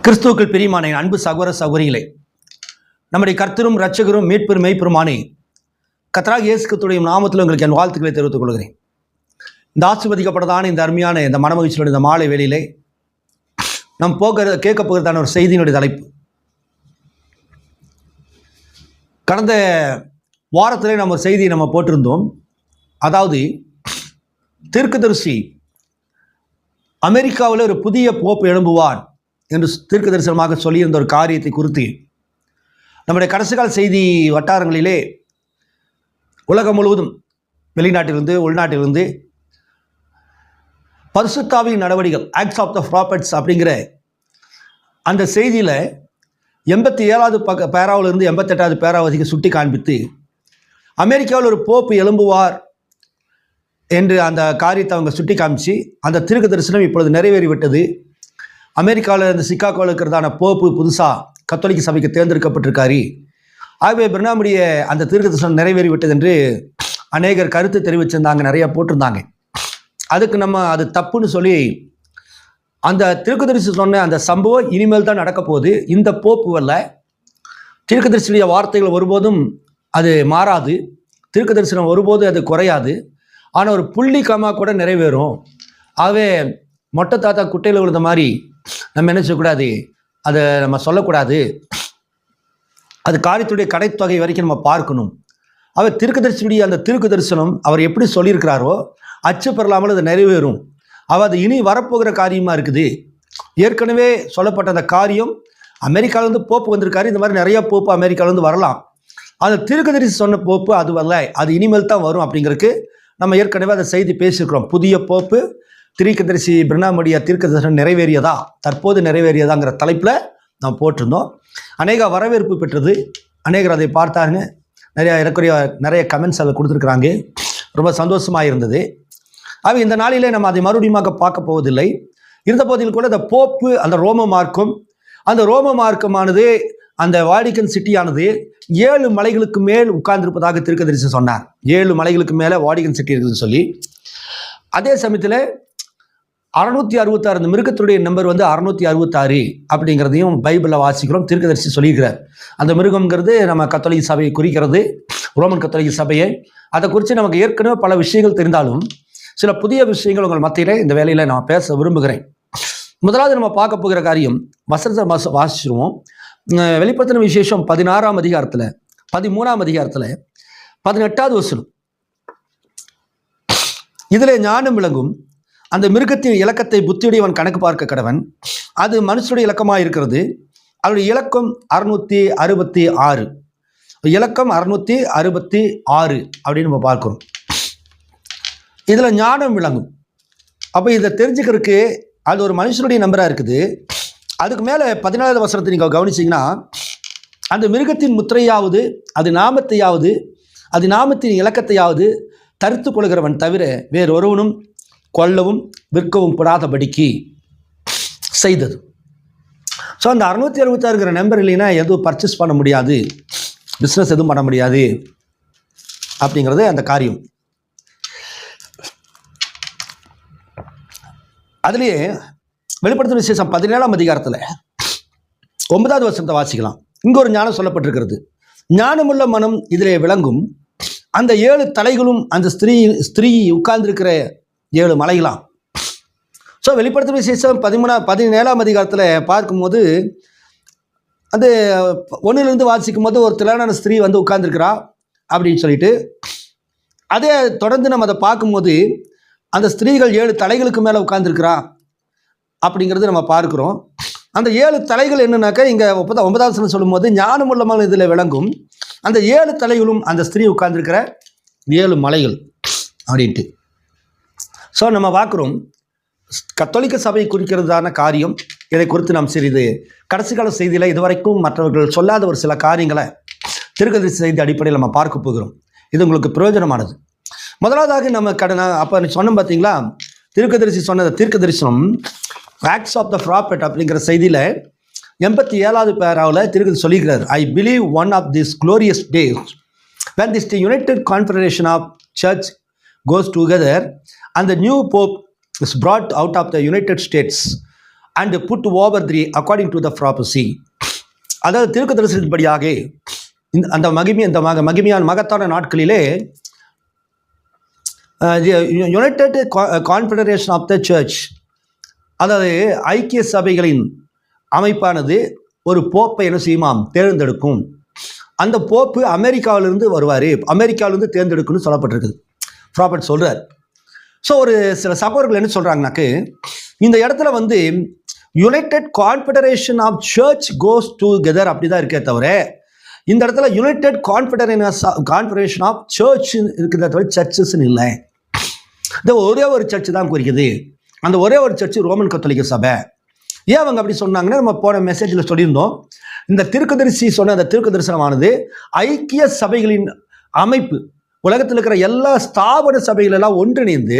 கிறிஸ்துவுக்குள் பிரியமான என் அன்பு சகோதர சகோதரிகளே, நம்முடைய கர்த்தரும் இரட்சகரும் மீட்பெரும் மெய்ப்பெருமானே கர்த்தராகிய இயேசு கிறிஸ்துவின் நாமத்தில் உங்களுக்கு என் வாழ்த்துக்களை தெரிவித்துக் கொள்கிறேன். இந்த ஆசீர்வதிக்கப்பட்டதான இந்த அருமையான இந்த மனமகிழ்ச்சியோட இந்த மாலை வேளையிலே நாம் கேட்க போகிறதான ஒரு செய்தியினுடைய தலைப்பு. கடந்த வாரத்திலே நம்ம ஒரு செய்தியை நம்ம போட்டிருந்தோம். அதாவது தீர்க்கதரிசி அமெரிக்காவில் ஒரு புதிய போப்பு எழும்புவார் என்று தீர்க்க தரிசனமாக சொல்லியிருந்த ஒரு காரியத்தை குறித்து நம்முடைய கடைசிகால செய்தி வட்டாரங்களிலே உலகம் முழுவதும் வெளிநாட்டிலிருந்து உள்நாட்டிலிருந்து பரிசுத்தாவின் நடவடிக்கைகள் ஆக்ட்ஸ் ஆஃப் த ப்ராஃபட்ஸ் அப்படிங்கிற அந்த செய்தியில் 87வது பேராவிலிருந்து 88வது பேராவதிக்கு சுட்டி காண்பித்து அமெரிக்காவில் ஒரு போப்பு எழும்புவார் என்று அந்த காரியத்தை அவங்க சுட்டி காமிச்சு அந்த தீர்க்க தரிசனம் இப்பொழுது நிறைவேறிவிட்டது. அமெரிக்காவில் இந்த சிக்காகோவில் இருக்கிறதான போப்பு புதுசாக கத்தோலிக்க சபைக்கு தேர்ந்தெடுக்கப்பட்டிருக்காரு. ஆகவே பிரணாமுடைய அந்த தீர்க்க தரிசனம் நிறைவேறிவிட்டது என்று அநேகர் கருத்து தெரிவிச்சிருந்தாங்க, நிறைய போட்டிருந்தாங்க. அதுக்கு நம்ம அது தப்புன்னு சொல்லி அந்த தீர்க்கதரிசி சொன்ன அந்த சம்பவம் இனிமேல் தான் நடக்க போகுது. இந்த போப்பு அல்ல, தீர்க்கதரிசியுடைய வார்த்தைகள் ஒருபோதும் அது மாறாது, தீர்க்க தரிசனம் ஒருபோதும் அது குறையாது. ஆனால் ஒரு புள்ளி கமா கூட நிறைவேறும். ஆகவே மொட்டை தாத்தா குட்டையில் விழுந்த மாதிரி நம்ம என்ன செய்யக்கூடாது, அதை நம்ம சொல்லக்கூடாது. அது காரியத்துடைய கடைத்தொகை வரைக்கும் நம்ம பார்க்கணும். அவர் தீர்க்கதரிசியுடைய அந்த தீர்க்க தரிசனம் அவர் எப்படி சொல்லியிருக்கிறாரோ அச்சு பெறலாமல் அது நிறைவேறும். அது இனி வரப்போகிற காரியமாக இருக்குது. ஏற்கனவே சொல்லப்பட்ட அந்த காரியம் அமெரிக்காவிலேருந்து போப்பு வந்திருக்காரு. இந்த மாதிரி நிறைய போப்பு அமெரிக்காவிலேருந்து வரலாம். அந்த தீர்க்கதரிசி சொன்ன போப்பு அது வரல, அது இனிமேல் தான் வரும். அப்படிங்கிறதுக்கு நம்ம ஏற்கனவே அதை செய்தி பேசியிருக்கிறோம். புதிய போப்பு தீர்க்கதரிசி பிரணாமுடைய தீர்க்க தரிசனம் நிறைவேறியதா, தற்போது நிறைவேறியதாங்கிற தலைப்பில் நாம் போட்டிருந்தோம். அநேக வரவேற்பு பெற்றது. அநேகர் அதை பார்த்தாருங்க. நிறைய கமெண்ட்ஸ் அதில் கொடுத்துருக்குறாங்க. ரொம்ப சந்தோஷமாக இருந்தது. ஆக இந்த நாளிலே நம்ம அதை மறுபடியும் பார்க்க போவதில்லை. இருந்த போதில் கூட அந்த போப்பு அந்த ரோம மார்க்கம், அந்த ரோம மார்க்கமானது அந்த வாடிகன் சிட்டியானது 7 மலைகளுக்கு மேல் உட்கார்ந்திருப்பதாக தீர்க்கதரிசி சொன்னார். 7 மலைகளுக்கு மேலே வாடிகன் சிட்டி இருக்குதுன்னு சொல்லி. அதே சமயத்தில் 666 அந்த மிருகத்துடைய நம்பர் 666 அப்படிங்கிறதையும் பைபிளில் வாசிக்கிறோம். தீர்க்கதரிசி சொல்லியிருக்கிறார். அந்த மிருகம்ங்கிறது நம்ம கத்தோலிக்க சபையை குறிக்கிறது, ரோமன் கத்தோலிக்க சபையை. அதை குறித்து நமக்கு ஏற்கனவே பல விஷயங்கள் தெரிந்தாலும் சில புதிய விஷயங்கள் உங்கள் மத்தியில் இந்த வேலையில் நான் பேச விரும்புகிறேன். முதலாவது நம்ம பார்க்க போகிற காரியம் வசனத்தை வாசிச்சிருவோம். வெளிப்படுத்தின விசேஷம் 16ஆம் அதிகாரத்தில் 13ஆம் அதிகாரத்தில் 18வது வசனம். இதில் ஞானம் விளங்கும், அந்த மிருகத்தின் இலக்கத்தை புத்தியுடையவன் கணக்கு பார்க்க கடவன். அது மனுஷனுடைய இலக்கமாக இருக்கிறது. அவருடைய இலக்கம் 666. இலக்கம் 666 அப்படின்னு நம்ம பார்க்கிறோம். இதில் ஞானம் விளங்கும். அப்போ இதை தெரிஞ்சுக்கிறதுக்கு அது ஒரு மனுஷனுடைய நம்பராக இருக்குது. அதுக்கு மேலே 14வது வசனத்தை நீங்கள் கவனிச்சிங்கன்னா, அந்த மிருகத்தின் முத்திரையாவது அது நாமத்தையாவது அது நாமத்தின் இலக்கத்தையாவது தரித்து கொள்கிறவன் தவிர வேறொருவனும் கொல்லவும் விற்கவும் கூடாதபடிக்கு செய்தது. ஸோ அந்த 666 நம்பர் இல்லைன்னா எதுவும் பர்ச்சேஸ் பண்ண முடியாது, பிஸ்னஸ் எதுவும் பண்ண முடியாது அப்படிங்கிறது அந்த காரியம். அதுலேயே வெளிப்படுத்தின விசேஷம் 17ஆம் அதிகாரத்தில் 9வது வசனத்தை வாசிக்கலாம். இங்கே ஒரு ஞானம் சொல்லப்பட்டிருக்கிறது. ஞானமுள்ள மனம் இதிலே விளங்கும், அந்த 7 தலைகளும் அந்த ஸ்திரீ உட்கார்ந்துருக்கிற 7 மலைகளாம். ஸோ வெளிப்படுத்தின விசேஷம் 17ஆம் அதிகாரத்தில் பார்க்கும்போது அது 1லிருந்து வாசிக்கும் போது ஒரு திரளான ஸ்திரீ உட்கார்ந்துருக்கிறா அப்படின்னு சொல்லிட்டு, அதே தொடர்ந்து நம்ம அதை பார்க்கும்போது அந்த ஸ்திரீகள் 7 தலைகளுக்கு மேலே உட்கார்ந்துருக்கிறா அப்படிங்கிறது நம்ம பார்க்குறோம். அந்த 7 தலைகள் என்னன்னாக்கா இங்கே 9வது வசனம் சொல்லும்போது ஞானமுள்ள மனம் இதில் விளங்கும், அந்த 7 தலைகளும் அந்த ஸ்திரீ உட்கார்ந்துருக்கிற 7 மலைகள் அப்படின்ட்டு. ஸோ நம்ம பார்க்குறோம் கத்தோலிக்க சபை குறிக்கிறதான காரியம். இதை குறித்து நாம் சிறிது கடைசி கால செய்தியில் இதுவரைக்கும் மற்றவர்கள் சொல்லாத ஒரு சில காரியங்களை தீர்க்கதரிசி செய்தி அடிப்படையில் நம்ம பார்க்க போகிறோம். இது உங்களுக்கு பிரயோஜனமானது. முதலாவதாக நம்ம அப்போ சொன்னோம் பார்த்தீங்களா, தீர்க்கதரிசி சொன்ன தீர்க்க தரிசனம் ஆக்ட்ஸ் ஆஃப் த ப்ராஃபட் அப்படிங்கிற செய்தியில் 87வது பேராவில் தீர்க்கதரிசி சொல்லிக்கிறார். I believe one of this glorious days when this united confederation of church goes together and the new pope is brought out of the United States and put over the according to the prophecy. அதாவது தீர்க்க தரிசனத்தின்படியாக அந்த மகிமையான மகத்தான நாட்களிலே United Confederation of the church, அதாவது ஐக்கிய சபைகளின் அமைப்பானது ஒரு போப்பை என்ன செய்யுமாம், தேர்ந்தெடுக்கும். அந்த போப்பு அமெரிக்காவிலிருந்து வருவார், அமெரிக்காவிலிருந்து தேர்ந்தெடுக்கணும்னு சொல்லப்பட்டிருக்குது, ப்ராபர்ட் சொல்கிறார். ஸோ ஒரு சில சகோதரர்கள் என்ன சொல்கிறாங்கனாக்கு, இந்த இடத்துல வந்து United Confederation of church goes together அப்படி தான் இருக்கே தவிர, இந்த இடத்துல யுனைடெட் கான்ஃபெடரேஷன் ஆஃப் சர்ச் இருக்கிறத தவிர சர்ச்சஸ்ன்னு இல்லை. இந்த ஒரே ஒரு சர்ச் தான் குறிக்குது. அந்த ஒரே ஒரு சர்ச் ரோமன் கத்தோலிக்க சபை. ஏன் அவங்க அப்படி சொன்னாங்கன்னா, நம்ம போன மெசேஜில் சொல்லியிருந்தோம், இந்த தீர்க்கதரிசி சொன்ன அந்த தீர்க்க தரிசனமானது ஐக்கிய சபைகளின் அமைப்பு, உலகத்தில் இருக்கிற எல்லா ஸ்தாபன சபைகளெல்லாம் ஒன்றிணைந்து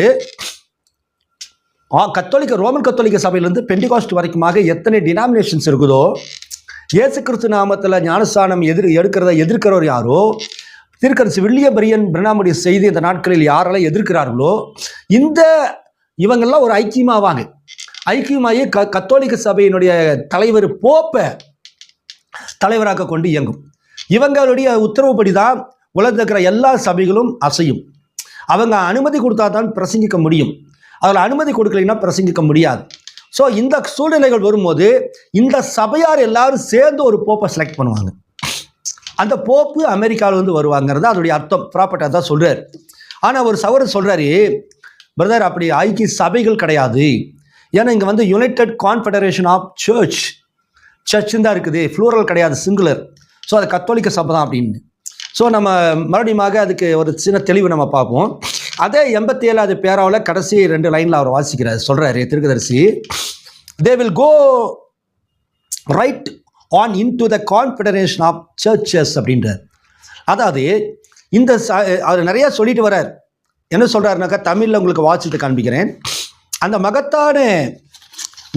ரோமன் கத்தோலிக்க சபையிலிருந்து பெண்டிகாஸ்ட் வரைக்குமாக எத்தனை டினாமினேஷன்ஸ் இருக்குதோ, இயேசு கிறிஸ்து நாமத்தில் ஞானஸ்தானம் எதிர்க்கிறவர் யாரோ, தீர்க்கதரிசி வில்லியம் பெரியன் பிரணாமுடைய செய்தி இந்த நாட்களில் யாரெல்லாம் எதிர்க்கிறார்களோ, இவங்கெல்லாம் ஒரு ஐக்கியமாவாங்க. ஐக்கியமாகி கத்தோலிக்க சபையினுடைய தலைவர் போப்பை தலைவராக கொண்டு இயங்கும். இவங்களுடைய உத்தரவுப்படி தான் உலகத்தில் இருக்கிற எல்லா சபைகளும் அசையும். அவங்க அனுமதி கொடுத்தா தான் பிரசங்கிக்க முடியும். அதில் அனுமதி கொடுக்கலைன்னா பிரசங்கிக்க முடியாது. ஸோ இந்த சூழ்நிலைகள் வரும்போது இந்த சபையார் எல்லாரும் சேர்ந்து ஒரு போப்பை செலக்ட் பண்ணுவாங்க. அந்த போப்பு அமெரிக்காவிலேருந்து வருவாங்கிறது அதோடைய அர்த்தம். ப்ராப்பர்ட்டாக தான் சொல்கிறார். ஆனால் ஒரு சகோதரர் சொல்கிறாரு, பிரதர் அப்படி ஐக்கிய சபைகள் கிடையாது, ஏன்னா இங்கே வந்து யுனைடெட் கான்ஃபெடரேஷன் ஆஃப் சர்ச்சுன்னு தான் இருக்குது, ஃப்ளூரல் கிடையாது, சிங்குலர். ஸோ அது கத்தோலிக்க சபை தான் அப்படின்னு. ஸோ நம்ம மறுபடியும் அதுக்கு ஒரு சின்ன தெளிவு நம்ம பார்ப்போம். அதே 87வது பேராவில் கடைசி 2 லைனில் அவர் வாசிக்கிறார், சொல்கிறாரு தீர்க்கதரிசி, they will go right on into the confederation of churches அப்படின்றார். அதாவது இந்த அவர் நிறையா சொல்லிட்டு வர்றார். என்ன சொல்கிறாருனாக்கா, தமிழில் உங்களுக்கு வாசித்து காண்பிக்கிறேன். அந்த மகத்தான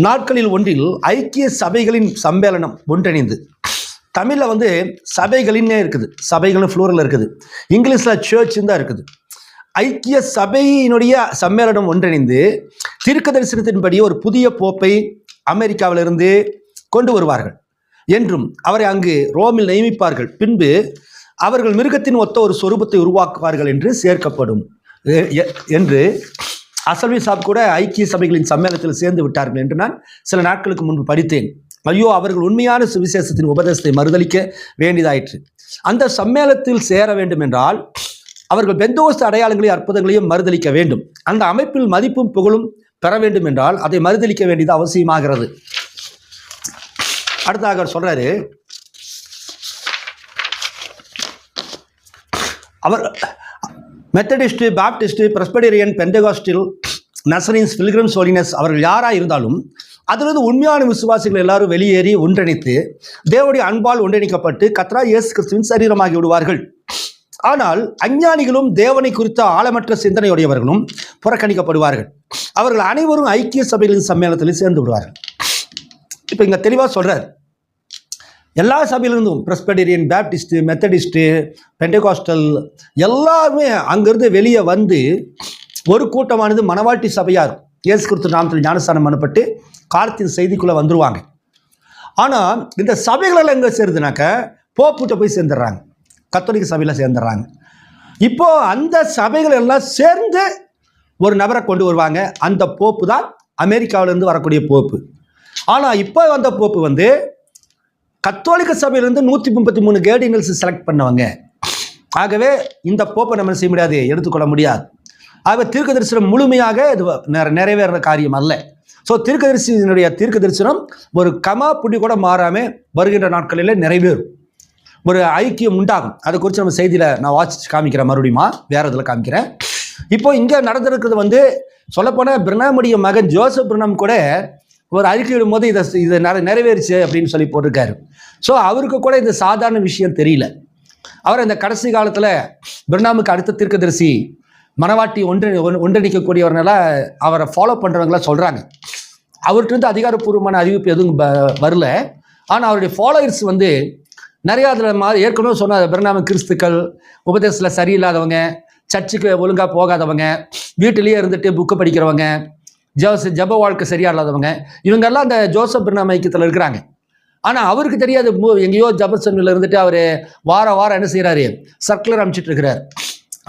நாட்களில் ஒன்றில் ஐக்கிய சபைகளின் சம்மேளனம் ஒன்றிணைந்து, தமிழில் வந்து சபைகளின்னே இருக்குது, சபைகளும் ஃப்ளூரில் இருக்குது, இங்கிலீஷில் சர்ச்சுன்னு தான் இருக்குது. ஐக்கிய சபையினுடைய சம்மேளனம் ஒன்றிணைந்து தீர்க்க தரிசனத்தின்படி ஒரு புதிய போப்பை அமெரிக்காவிலிருந்து கொண்டு வருவார்கள் என்றும் அவரை அங்கு ரோமில் நியமிப்பார்கள். பின்பு அவர்கள் மிருகத்தின் ஒத்த ஒரு சொரூபத்தை உருவாக்குவார்கள் என்று சேர்க்கப்படும் என்று அசல்வி சாப் கூட ஐக்கிய சபைகளின் சம்மேளனத்தில் சேர்ந்து விட்டார்கள் என்று நான் சில நாட்களுக்கு முன்பு படித்தேன். ஐயோ, அவர்கள் உண்மையான சுவிசேஷத்தின் உபதேசத்தை மறுதளிக்க வேண்டியதாயிற்று. அந்த சம்மேளனத்தில் சேர வேண்டும் என்றால் அவர்கள் பெந்தோஸ்து அடையாளங்களையும் அற்புதங்களையும் மறுதளிக்க வேண்டும். அந்த அமைப்பில் மதிப்பும் புகழும் பெற வேண்டும் என்றால் அதை மறுதளிக்க வேண்டியது அவசியமாகிறது. அடுத்தாக அவர் சொல்றாரு, அவர் மெத்தடிஸ்ட், பாப்டிஸ்ட், பிரஸ்பெடேரியன், பெண்டகாஸ்டில், நசரீன்ஸ், பில்கிரிம்ஸ் ஹோலினஸ் அவர்கள் யாராக இருந்தாலும் அதிலிருந்து உண்மையான விசுவாசிகள் எல்லாரும் வெளியேறி ஒன்றிணைத்து தேவனுடைய அன்பால் ஒன்றிணைக்கப்பட்டு கர்த்தராகிய இயேசு கிறிஸ்துவின் சரீரமாகி விடுவார்கள். ஆனால் அஞ்ஞானிகளும் தேவனை குறித்த ஆழமற்ற சிந்தனையுடையவர்களும் புறக்கணிக்கப்படுவார்கள். அவர்கள் அனைவரும் ஐக்கிய சபைகளின் சம்மேளனத்தில் சேர்ந்து விடுவார்கள். இப்போ இங்கே தெளிவாக சொல்கிறார், எல்லா சபையிலிருந்தும் பிரஸ்பெடேரியன், பேப்டிஸ்ட்டு, மெத்தடிஸ்ட்டு, பெண்டகாஸ்டல் எல்லாருமே அங்கிருந்து வெளியே வந்து ஒரு கூட்டமானது மணவாட்டி சபையார் இயேசு கிறிஸ்து நாமத்தில் ஞானஸ்தானம் பண்ணப்பட்டு காலத்தின் செய்திக்குள்ளே வந்துடுவாங்க. ஆனால் இந்த சபைகளெல்லாம் எங்கே சேருதுனாக்க போப்புட்ட போய் சேர்ந்துடுறாங்க, கத்தோலிக்க சபையில் சேர்ந்துடுறாங்க. இப்போது அந்த சபைகள் எல்லாம் சேர்ந்து ஒரு நபரை கொண்டு வருவாங்க. அந்த போப்பு தான் அமெரிக்காவிலேருந்து வரக்கூடிய போப்பு. ஆனால் இப்போ வந்த போப்பு வந்து கத்தோலிக்க சபையிலேருந்து 133 கேர்டினல்ஸ் செலக்ட் பண்ணவங்க. ஆகவே இந்த போப்பை நம்ம செய்ய முடியாது, எடுத்துக்கொள்ள முடியாது. ஆகவே தீர்க்க தரிசனம் முழுமையாக இது நிறைவேற காரியம் அல்ல. ஸோ தீர்க்க தரிசனம் ஒரு கமா புள்ளி கூட மாறாமல் வருகின்ற நாட்களில் நிறைவேறும், ஒரு ஐக்கியம் உண்டாகும். அதை குறித்து நம்ம செய்தியில் நான் வாசிச்சு காமிக்கிறேன், மறுபடியுமா வேறு இதில் காமிக்கிறேன். இப்போ இங்கே நடந்திருக்கிறது வந்து சொல்லப்போனால் பிரணாமுடைய மகன் ஜோசப் பிரணாம் கூட ஒரு அறிக்கை விடும் போது இதை நிறைவேறிச்சு அப்படின்னு சொல்லி போட்டிருக்காரு. ஸோ அவருக்கு கூட இந்த சாதாரண விஷயம் தெரியல. அவர் இந்த கடைசி காலத்தில் பிரணாமுக்கு அடுத்த தீர்க்கதரிசி மனவாட்டி ஒன்றிணைக்கக்கூடியவர்கள அவரை ஃபாலோ பண்ணுறவங்களாம் சொல்கிறாங்க. அவர்கிட்ட அதிகாரப்பூர்வமான அறிவிப்பு எதுவும் வரல. ஆனால் அவருடைய ஃபாலோயர்ஸ் வந்து நிறையா அதில் ஏற்கனவே சொன்ன பிரணாம கிறிஸ்துக்கள், உபதேசத்தில் சரியில்லாதவங்க, சர்ச்சுக்கு ஒழுங்காக போகாதவங்க, வீட்டிலேயே இருந்துட்டு புக்கு படிக்கிறவங்க, ஜப வாழ்க்கை சரியா இல்லாதவங்க, இவங்கெல்லாம் அந்த ஜோசப் பிர்னாம் ஐக்கியத்தில் இருக்கிறாங்க. ஆனால் அவருக்கு தெரியாது, எங்கேயோ ஜெபர்சன்வில்ல இருந்துட்டு அவர் வாரம் என்ன செய்கிறாரு, சர்க்குலர் அனுப்பிச்சிட்டு இருக்கிறார்.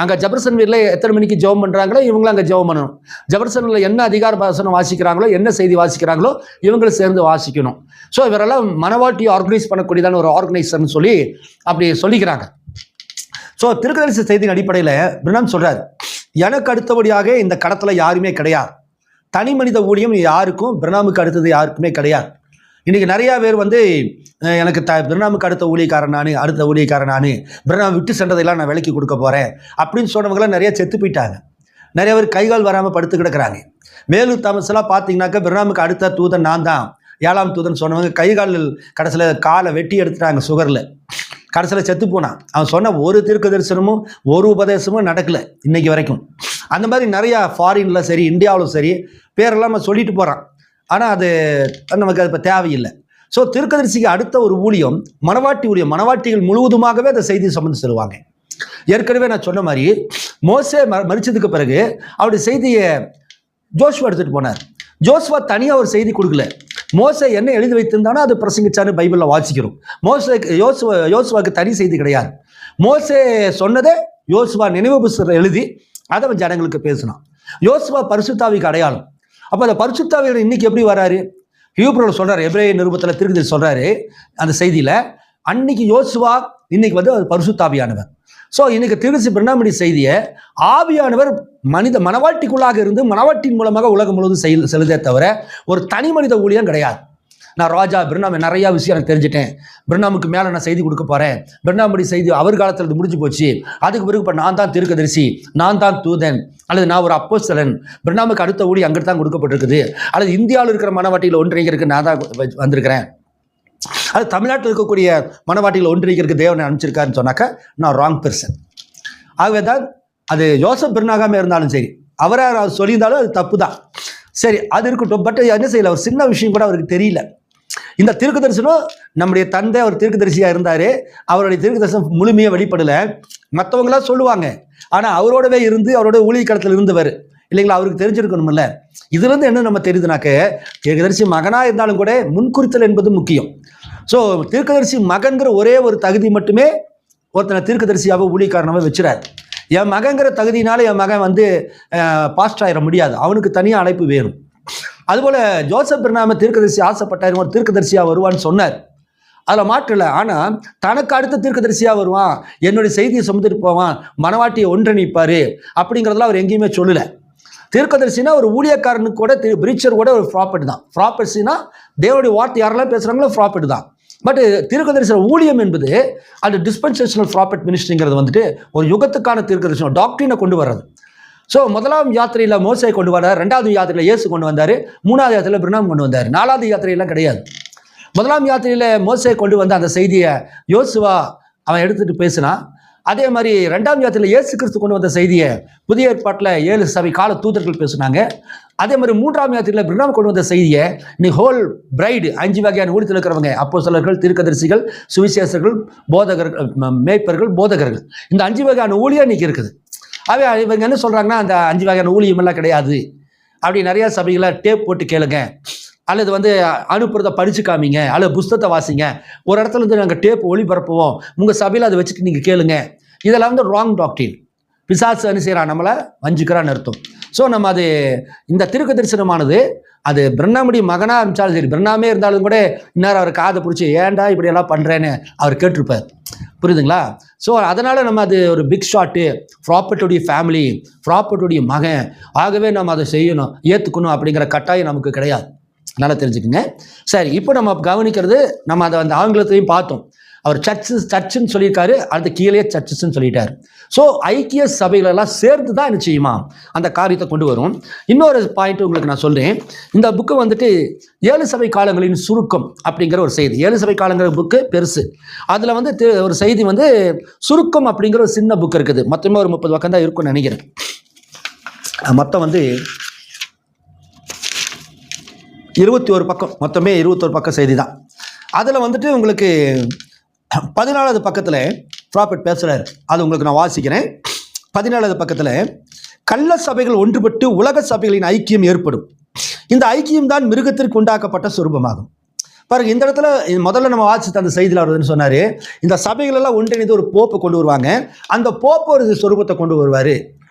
அங்கே ஜெபர்சன்வில்ல எத்தனை மணிக்கு ஜெபம் பண்ணுறாங்களோ இவங்களும் அங்கே ஜெபம் பண்ணணும். ஜெபர்சன்வில்ல என்ன அதிகார பாசனம் வாசிக்கிறாங்களோ, என்ன செய்தி வாசிக்கிறாங்களோ இவங்களும் சேர்ந்து வாசிக்கணும். ஸோ இவரெல்லாம் மனவாட்டி ஆர்கனைஸ் பண்ணக்கூடியதான ஒரு ஆர்கனைசர்னு சொல்லி அப்படி சொல்லிக்கிறாங்க. ஸோ திருக்கதரிசி செய்தியின் அடிப்படையில் பிர்னாம் சொல்கிறார், எனக்கு அடுத்தபடியாக இந்த கடத்தில் யாருமே கிடையாது. தனி மனித ஊழியம் யாருக்கும் பிர்னாமுக்கு அடுத்தது யாருக்குமே கிடையாது. இன்றைக்கி நிறையா பேர் எனக்கு பிர்னாமுக்கு அடுத்த ஊழியக்காரன் நான் பிர்னாம் விட்டு சென்றதையெல்லாம் நான் விலைக்கு கொடுக்க போகிறேன் அப்படின்னு சொன்னவங்களாம் நிறைய செத்து போயிட்டாங்க. நிறைய பேர் கைகால் வராமல் படுத்து கிடக்கிறாங்க. மேலூர் தாமஸ்லாம் பார்த்தீங்கன்னாக்கா பிர்னாமுக்கு அடுத்த தூதன் நான் தான், 7ஆம் தூதன் சொன்னவங்க கைகால் கடைசியில் காலை வெட்டி எடுத்துட்டாங்க சுகரில், கடைசியில் செத்து போனான். அவன் சொன்ன ஒரு தீர்க்க தரிசனமும் ஒரு உபதேசமும் நடக்கலை இன்னைக்கு வரைக்கும். அந்த மாதிரி நிறையா ஃபாரினில் சரி இந்தியாவிலும் சரி பேரெல்லாம் நம்ம சொல்லிட்டு போகிறான். ஆனால் அது நமக்கு அது இப்போ தேவையில்லை. ஸோ தீர்க்கதரிசிக்கு அடுத்த ஒரு ஊழியம் மனவாட்டி ஊழியம். மனவாட்டிகள் முழுவதுமாகவே அந்த செய்தியை சம்மந்து செல்வாங்க. ஏற்கனவே நான் சொன்ன மாதிரி மோசே மரிச்சதுக்கு பிறகு அவருடைய செய்தியை ஜோசுவா எடுத்துகிட்டு போனார். ஜோசுவா தனியாக ஒரு செய்தி கொடுக்கல. மோசே என்ன எழுதி வைத்திருந்தானோ அது பிரசங்கிச்சான்னு பைபிளில் வாசிக்கிறோம். யோசுவாவுக்கு தனி செய்தி கிடையாது. மோசே சொன்னதை யோசுவா நினைவு புஸ்தகத்தில் எழுதி அதை ஜனங்களுக்கு பேசினான். யோசுவா பரிசுத்தாவிக்கு அடையாளம். அப்போ அந்த பரிசுத்தாவியர் இன்னைக்கு எப்படி வராரு? ஹீப்ரோவில் சொல்கிறார், எபிரேய நிருபத்தில் திருக்குறள் சொல்கிறாரு அந்த செய்தியில், அன்னைக்கு யோசுவா இன்னைக்கு அது பரிசுத்தாவியானவர். ஸோ இன்னைக்கு திருச்சி பிர்னாமுடைய செய்தியை ஆவியானவர் மனவாட்டிக்குள்ளாக இருந்து மனவாட்டின் மூலமாக உலகம் முழுவதும் செலுதே தவிர ஒரு தனி மனித ஊழியம் கிடையாது. நான் ராஜா பிர்னாம் நிறையா விஷயம் எனக்கு தெரிஞ்சுட்டேன், பிர்னாமுக்கு மேலே நான் செய்தி கொடுக்க போகிறேன், பிர்னாமுடைய செய்தி அவர் காலத்தில் முடிஞ்சு போச்சு, அதுக்கு பிறகு இப்போ நான் தான் தீர்க்கதரிசி, நான் தான் தூதன், அல்லது நான் ஒரு அப்போஸ்தலன், பிர்னாமுக்கு அடுத்த ஊழி அங்கிட்டு தான் கொடுக்கப்பட்டிருக்குது, அல்லது இந்தியாவில் இருக்கிற மனவாட்டியில் ஒன்றிணைக்கிறதுக்கு நான் தான் வந்திருக்கிறேன், அது தமிழ்நாட்டில் இருக்கக்கூடிய மனவாட்டியில் ஒன்றிணைக்கிறதுக்கு தேவனை அனுப்பிச்சிருக்காருன்னு சொன்னாக்கா நான் ராங் பெர்சன். ஆகவே தான் அது யோசப் பிர்னாகாமல் இருந்தாலும் சரி, அவராக சொல்லியிருந்தாலும் அது தப்பு தான். சரி, அது இருக்கட்டும். பட் என்ன செய்யல, ஒரு சின்ன விஷயம் கூட அவருக்கு தெரியல. இந்த தீர்க்க தரிசனம் நம்முடைய தந்தை அவர் தீர்க்கதரிசியாக இருந்தார், அவருடைய தீர்க்க தரிசனம் முழுமையாக வெளிப்படலை. மற்றவங்களாம் சொல்லுவாங்க, ஆனால் அவரோடவே இருந்து அவரோட ஊழிய களத்தில் இருந்தவர் இல்லைங்களா, அவருக்கு தெரிஞ்சிருக்கணும்ல. இதுலேருந்து என்ன நம்ம தெரியுதுனாக்க, தீர்க்கதரிசி மகனாக இருந்தாலும் கூட முன்குறித்தல் என்பது முக்கியம். ஸோ தீர்க்கதரிசி மகன்கிற ஒரே ஒரு தகுதி மட்டுமே ஒருத்தனை தீர்க்கதரிசியாக ஊழியக்காரனாக வச்சுறாரு. என் மகங்கிற தகுதியினால என் மகன் பாஸ்டர் ஆயிட முடியாது, அவனுக்கு தனியாக அழைப்பு வேணும். அதுபோல் ஜோசப் பிர்னாம் தீர்க்கதரிசி ஆசைப்பட்டார், ஒரு தீர்க்கதரிசியாக வருவான்னு சொன்னார், அதில் மாற்றலை. ஆனால் தனக்கு அடுத்த தீர்க்கதரிசியாக வருவான், என்னுடைய செய்தியை சுமந்துட்டு போவான், மனவாட்டியை ஒன்றிணைப்பார் அப்படிங்கிறதெல்லாம் அவர் எங்கேயுமே சொல்லலை. தீர்க்கதரிசினா ஒரு ஊழியக்காரனுக்கு கூட பிரீச்சர் கூட ஒரு ப்ராப்பர்ட் தான். ப்ராப்பர்ட்ஸினா தேவனுடைய வார்த்தை யாரெல்லாம் பேசுகிறாங்களோ ப்ராப்பர்ட் தான். பட் தீர்க்கதரிசன ஊழியம் என்பது அது டிஸ்பென்சேஷனல் ப்ராப்பர்ட் மினிஸ்ட்ரிங்கிறது ஒரு யுகத்துக்கான தீர்க்கதரிசனம் டாக்டரினை கொண்டு வர்றது. ஸோ முதலாம் யாத்திரையில் மோசே கொண்டு வந்தார், 2வது யாத்திரையில் இயேசு கொண்டு வந்தார், 3வது யாத்திரையில் பிர்னாம் கொண்டு வந்தார், 4வது யாத்திரையெல்லாம் கிடையாது. முதலாம் யாத்திரையில் மோசே கொண்டு வந்த அந்த செய்தியை யோசுவா அவன் எடுத்துகிட்டு பேசினா, அதே மாதிரி 2ஆம் யாத்திரையில் இயேசு கிறிஸ்து கொண்டு வந்த செய்தியை புதிய ஏற்பாட்டில் 7 சபை கால தூதர்கள் பேசினாங்க. அதே மாதிரி 3ஆம் யாத்திரையில் பிர்னாம் கொண்டு வந்த செய்தியை இன்னைக்கு ஹோல் பிரைடு 5 வகையான ஊழியத்தில் இருக்கிறவங்க, அப்போஸ்தலர்கள், தீர்க்கதரிசிகள், சுவிசேஷர்கள், போதகர்கள், மேய்ப்பர்கள், போதகர்கள், இந்த 5 வகையான ஊழியம் இன்னைக்கு இருக்குது. இவங்க என்ன சொல்கிறாங்கன்னா, அந்த 5 வகையான ஊழியமெல்லாம் கிடையாது அப்படி நிறையா சபைகளை டேப் போட்டு கேளுங்க, அல்லது அனுப்புறதை படித்து காமிங்க, அல்லது புஸ்தகத்தை வாசிங்க, ஒரு இடத்துல இருந்து நாங்கள் டேப் ஒளிபரப்புவோம், உங்கள் சபையில் அதை வச்சுட்டு நீங்கள் கேளுங்க. இதெல்லாம் ராங் டாக்டரின். பிசாசு என்ன செய்கிறான், நம்மளை வஞ்சிக்கிறான்னு அர்த்தம். ஸோ நம்ம இந்த தீர்க்க தரிசனமானது அது பிர்னாமுடைய மகனாக இருந்துச்சாலும் சரி, பிர்னாமே இருந்தாலும் கூட இன்னார் அவர் காதை பிடிச்சி ஏன்டா இப்படியெல்லாம் பண்ணுறேன்னு அவர் கேட்டிருப்பார். புரியுதுங்களா? ஸோ அதனால் நம்ம அது ஒரு பிக் ஷாட்டு, ப்ராப்பர்ட்டுடைய ஃபேமிலி, ப்ராப்பர்ட்டுடைய மகன், ஆகவே நம்ம அதை செய்யணும், ஏற்றுக்கணும் அப்படிங்கிற கட்டாயம் நமக்கு கிடையாது. நல்லா தெரிஞ்சுக்குங்க. சரி, இப்போ நம்ம கவனிக்கிறது, நம்ம அதை ஆங்கிலத்திலையும் பார்த்தோம். அவர் சர்ச்சுன்னு சொல்லியிருக்காரு, அடுத்து கீழே சர்ச்சஸ்ன்னு சொல்லிட்டார். ஸோ ஐக்கிய சபைகளெல்லாம் சேர்ந்து தான் என்ன செய்யுமா அந்த காரியத்தை கொண்டு வரும். இன்னொரு பாயிண்ட் உங்களுக்கு நான் சொல்கிறேன். இந்த புக்கு 7 சபை காலங்களின் சுருக்கம் அப்படிங்கிற ஒரு செய்தி. 7 சபை காலங்கிற புக்கு பெருசு. அதில் ஒரு செய்தி சுருக்கம் அப்படிங்கிற ஒரு சின்ன புக் இருக்குது. மொத்தமே ஒரு 30 பக்கம் தான் இருக்கும்னு நினைக்கிறேன். மொத்தம் 21 பக்கம், மொத்தமே 21 பக்கம் செய்தி தான். அதில் உங்களுக்கு 14வது பக்கத்தில் ப்ராஃபட் பேசுகிறார். அது உங்களுக்கு நான் வாசிக்கிறேன். 14வது பக்கத்தில், கள்ள சபைகள் ஒன்றுபட்டு உலக சபைகளின் ஐக்கியம் ஏற்படும், இந்த ஐக்கியம் தான் மிருகத்திற்கு உண்டாக்கப்பட்ட சொரூபமாகும். பாருங்க, இந்த இடத்துல முதல்ல நம்ம வாசித்த அந்த செய்தியில் வருதுன்னு சொன்னார், இந்த சபைகள் எல்லாம் ஒன்றிணைந்து ஒரு போப்பை கொண்டு வருவாங்க, அந்த போப்பு ஒரு சொரூபத்தை கொண்டு வருவார்.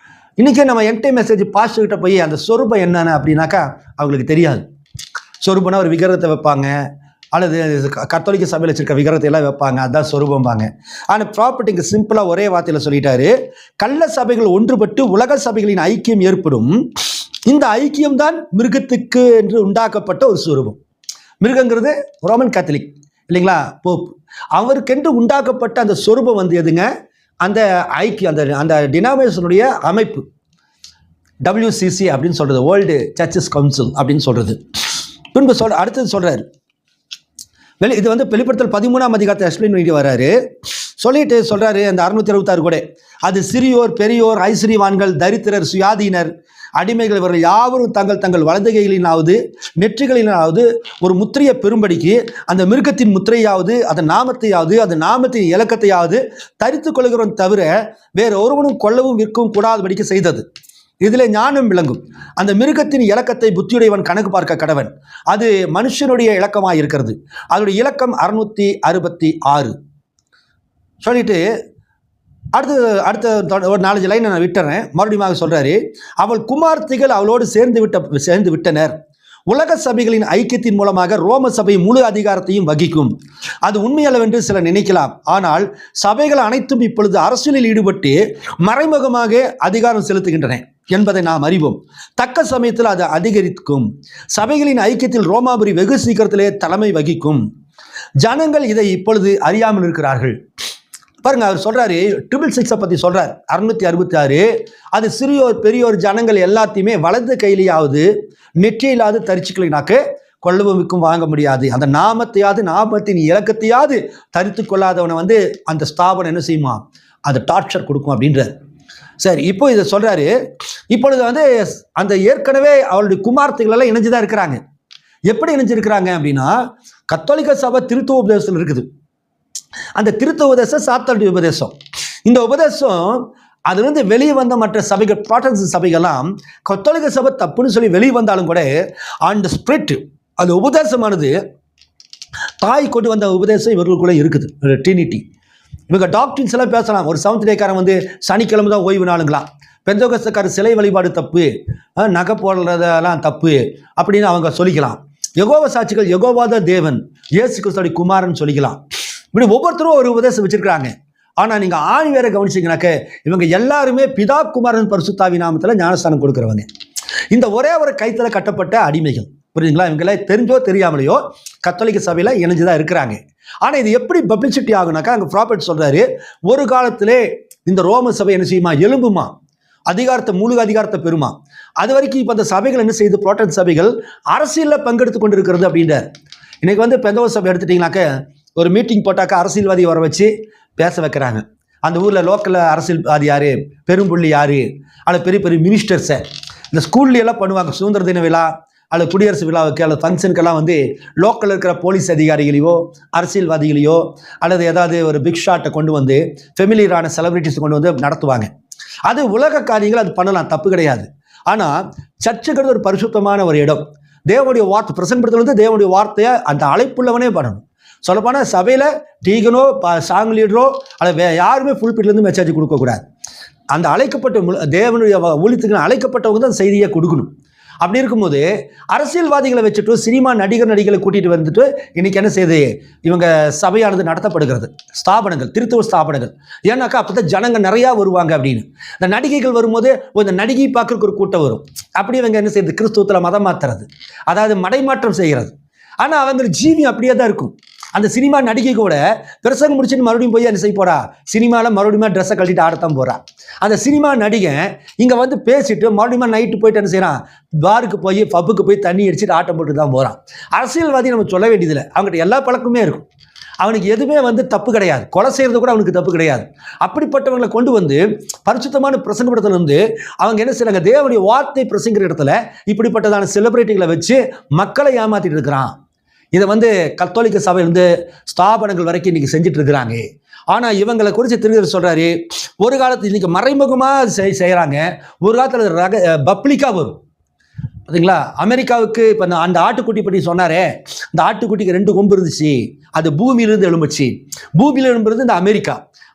இன்றைக்கி நம்ம என்டே மெசேஜ் பாஸ்டர்கிட்ட போய் அந்த சொரூபம் என்னென்ன அப்படின்னாக்கா அவங்களுக்கு தெரியாது. சொரூபம்னா ஒரு விக்கிரகத்தை வைப்பாங்க, அல்லது கத்தோலிக்க சபையில் வச்சிருக்க விக்கிரகத்தை எல்லாம் வைப்பாங்க, அதுதான் சொரூபம்பாங்க. ஆனால் ப்ராப்பர்ட்டி இங்கே சிம்பிளாக ஒரே வார்த்தையில் சொல்லிட்டாரு, கள்ள சபைகள் ஒன்றுபட்டு உலக சபைகளின் ஐக்கியம் ஏற்படும். இந்த ஐக்கியம் தான் மிருகத்துக்கு என்று உண்டாக்கப்பட்ட ஒரு சொரூபம். மிருகங்கிறது ரோமன் கேத்தலிக் இல்லைங்களா, போப், அவருக்கென்று உண்டாக்கப்பட்ட அந்த சொரூபம் வந்து எதுங்க, அந்த ஐக்கியம், அந்த டினாமினேஷனுடைய அமைப்பு, WCC அப்படின்னு சொல்கிறது, வேர்ல்டு சர்ச்சஸ் கவுன்சில் அப்படின்னு சொல்கிறது. பின்பு அடுத்தது சொல்கிறார், இது வந்து வெளிப்படுத்தல் 13ஆம் அதிகாரத்தை எக்ஸ்பிளைன் பண்ணிட்டு வர்றாரு. சொல்லிட்டு சொல்கிறாரு, அந்த 666 கூட, அது சிறியோர் பெரியோர் ஐஸ்வரியவான்கள் தரித்திரர் சுயாதீனர் அடிமைகள் இவர்கள் யாவரும் தங்கள் வலதுகைகளினாவது நெற்றிகளினாவது ஒரு முத்திரையை பெரும்படிக்கு அந்த மிருகத்தின் முத்திரையாவது அதன் நாமத்தையாவது அந்த நாமத்தின் இலக்கத்தையாவது தரித்து கொள்கிறோம் தவிர வேறு ஒருவனும் கொள்ளவும் விற்கவும் கூடாதபடிக்கு செய்தது. இதில் ஞானம் விளங்கும். அந்த மிருகத்தின் இலக்கத்தை புத்தியுடையவன் கணக்கு பார்க்க கடவன். அது மனுஷனுடைய இலக்கமாக இருக்கிறது. அதோடைய இலக்கம் 666. சொல்லிட்டு அடுத்த ஒரு 4 லைன் நான் விட்டுறேன், மறுபடியும் சொல்கிறாரு, அவள் குமார்த்திகள் அவளோடு சேர்ந்து விட்டனர். உலக சபைகளின் ஐக்கியத்தின் மூலமாக ரோம சபை முழு அதிகாரத்தையும் வகிக்கும். அது உண்மையல்லவென்று சிலர் நினைக்கலாம். ஆனால் சபைகள் அனைத்தும் இப்பொழுது அரசியலில் ஈடுபட்டு மறைமுகமாக அதிகாரம் செலுத்துகின்றன என்பதை நாம் அறிவோம். தக்க சமயத்தில் அது அதிகரிக்கும். சபைகளின் ஐக்கியத்தில் ரோமாபுரி வெகு சீக்கிரத்திலே தலைமை வகிக்கும். ஜனங்கள் இதை இப்பொழுது அறியாமல் இருக்கிறார்கள். பாருங்க, அவர் சொல்றாரு, 666 பத்தி சொல்றார். 666 அது சிறியோர் பெரியோர் ஜனங்கள் எல்லாத்தையுமே வலது கையிலேயாவது நெற்றியிலாவது தரிச்சுக்கலினாக்க கொள்ளவும் விற்கும் வாங்க முடியாது. அந்த நாமத்தையாவது நாமத்தின் இலக்கத்தையாவது தரித்து கொள்ளாதவனை வந்து அந்த ஸ்தாபனம் என்ன செய்யுமா, அந்த டார்ச்சர் கொடுக்கும் அப்படின்றார். சரி, இப்போ இதை சொல்றாரு. இப்பொழுது வந்து அந்த ஏற்கனவே அவளுடைய குமார்த்திகள் எல்லாம் இணைஞ்சுதான் இருக்கிறாங்க. எப்படி இணைஞ்சிருக்கிறாங்க அப்படின்னா, கத்தோலிக்க சபை திருத்துவ உபதேசத்தில் இருக்குது. அந்த திருத்துவ உபதேசம் சாத்தோலிக உபதேசம். இந்த உபதேசம் அதுலேருந்து வெளியே வந்த மற்ற சபைகள், புராட்டஸ்டன்ட் சபைகள்லாம் கத்தோலிக்க சபை தப்புன்னு சொல்லி வெளியே வந்தாலும் கூட அந்த ஸ்பிரிட், அந்த உபதேசமானது தாய் கொண்டு வந்த உபதேசம் இவர்களுக்குள்ள இருக்குது. ட்ரினிட்டி. இவங்க டாக்டரின்ஸ் எல்லாம் பேசலாம். ஒரு செவன்த் டேக்காரன் வந்து சனிக்கிழமை தான் ஓய்வு நாளுங்களாம், பெந்தோகஸ்தக்காரர் சிலை வழிபாடு தப்பு, நகை போடுறதெல்லாம் தப்பு அப்படின்னு அவங்க சொல்லிக்கலாம். யெகோவா சாட்சிகள் யெகோவாத தேவன் இயேசு கிறிஸ்துவோட குமாரன் சொல்லிக்கலாம். இப்படி ஒவ்வொருத்தரும் ஒரு உபதேசம் வச்சிருக்கிறாங்க. ஆனால் நீங்கள் ஆணி வேற கவனிச்சிங்கனாக்க இவங்க எல்லாருமே பிதா குமாரன் பரிசுத்தாவி நாமத்தில் ஞானஸ்தானம் கொடுக்குறவங்க. இந்த ஒரே ஒரு கைத்தில் கட்டப்பட்ட அடிமைகள், புரியுதுங்களா? இவங்களாம் தெரிஞ்சோ தெரியாமலையோ கத்தோலிக்க சபையில் இணைஞ்சுதான் இருக்கிறாங்க. ஆனால் இது எப்படி பப்ளிசிட்டி ஆகுனாக்கா, அங்கே ப்ராபர்ட் சொல்கிறாரு, ஒரு காலத்திலே இந்த ரோம சபை என்ன செய்யுமா, எலும்புமா, அதிகாரத்தை முழு அதிகாரத்தை பெறுமா. அது வரைக்கும் இப்போ அந்த சபைகள் என்ன செய்யுது, புராட்டஸ்டன்ட் சபைகள் அரசியலில் பங்கெடுத்து கொண்டு இருக்கிறது அப்படின்றார். இன்னைக்கு வந்து பெந்தோகஸ்து சபை எடுத்துட்டிங்கனாக்க ஒரு மீட்டிங் போட்டாக்கா அரசியல்வாதி வர வச்சு பேச வைக்கிறாங்க. அந்த ஊரில் லோக்கலில் அரசியல்வாதி யார், பெரும்புள்ளி யார், அல்லது பெரிய பெரிய மினிஸ்டர்ஸை இந்த ஸ்கூல்லையெல்லாம் பண்ணுவாங்க. சுதந்திர தின விழா அல்லது குடியரசு விழாவுக்கு அல்லது ஃபங்க்ஷனுக்கெல்லாம் வந்து லோக்கலில் இருக்கிற போலீஸ் அதிகாரிகளையோ அரசியல்வாதிகளையோ அல்லது ஏதாவது ஒரு பிக் ஷாட்டை கொண்டு வந்து ஃபெமிலியரான செலிபிரிட்டிஸ் கொண்டு வந்து நடத்துவாங்க. அது உலக காரியங்கள், அது பண்ணலாம், தப்பு கிடையாது. ஆனால் சர்ச்சுங்கிறது ஒரு பரிசுத்தமான ஒரு இடம். தேவனுடைய வார்த்தை பிரசன்படுத்துறது வந்து தேவனுடைய வார்த்தையை அந்த அழைப்புள்ளவனே பண்ணணும். சொல்லப்போனால் சபையில் டீகனோ சாங் லீடரோ அல்லது யாருமே ஃபுல் பீட்லேருந்து மெசேஜ் கொடுக்கக்கூடாது. அந்த அழைக்கப்பட்ட தேவனுடைய ஊழியத்துக்கு அழைக்கப்பட்டவங்க தான் செய்தியை கொடுக்கணும். அப்படி இருக்கும்போது அரசியல்வாதிகளை வச்சுட்டு சினிமா நடிகர்களை கூட்டிகிட்டு வந்துட்டு இன்றைக்கி என்ன செய்யுது, இவங்க சபையானது நடத்தப்படுகிறது, ஸ்தாபனங்கள், திருத்துவ ஸ்தாபனங்கள். ஏன்னாக்கா அப்போ தான் ஜனங்கள் நிறையா வருவாங்க அப்படின்னு. இந்த நடிகைகள் வரும்போது இந்த நடிகை பார்க்கறதுக்கு ஒரு கூட்டம் வரும். அப்படி இவங்க என்ன செய்யுது, கிறிஸ்துவத்தில் மதம் மாற்றுறது, அதாவது மடைமாற்றம் செய்கிறது. ஆனால் அவங்க ஜீவி அப்படியே தான் இருக்கும். அந்த சினிமா நடிகை கூட பிரசங்கம் முடிச்சுட்டு மறுபடியும் போய் என்ன செய்ய போறா, சினிமாவில் மறுபடியும் ட்ரெஸ்ஸை கழட்டிட்டு ஆடத்தான் போறா. அந்த சினிமா நடிகை இங்கே வந்து பேசிட்டு மறுபடியும் நைட்டு போயிட்டு என்ன செய்யறான், பாருக்கு போய் பப்புக்கு போய் தண்ணி அடிச்சுட்டு ஆட்டம் போட்டு தான் போகிறான். அரசியல்வாதி நம்ம சொல்ல வேண்டியதில்லை, அவங்ககிட்ட எல்லா பழக்கமே இருக்கும். அவனுக்கு எதுவுமே வந்து தப்பு கிடையாது, கொலை செய்கிறது கூட அவனுக்கு தப்பு கிடையாது. அப்படிப்பட்டவங்களை கொண்டு வந்து பரிசுத்தமான பிரசங்கப்படத்தில் வந்து அவங்க என்ன செய்யறாங்க, தேவனுடைய வார்த்தை பிரசங்கிற இடத்துல இப்படிப்பட்டதான செலிபிரிட்டிகளை வச்சு மக்களை ஏமாத்திட்டு இருக்கிறான். இதை வந்து கத்தோலிக்க சபையிலிருந்து ஸ்தாபனங்கள் வரைக்கும் இன்றைக்கி செஞ்சுட்டு இருக்கிறாங்க. ஆனால் இவங்களை குறித்து திருஞர் சொல்கிறாரு, ஒரு காலத்தில் இன்றைக்கி மறைமுகமாக செய்கிறாங்க, ஒரு காலத்தில் பப்ளிக்காக வரும். பார்த்தீங்களா? அமெரிக்காவுக்கு இப்போ அந்த ஆட்டுக்குட்டி பற்றி சொன்னாரே, இந்த ஆட்டுக்குட்டிக்கு 2 கொம்பு இருந்துச்சு, அது பூமியிலிருந்து எழும்புச்சு. பூமியில் எழும்புறது இந்த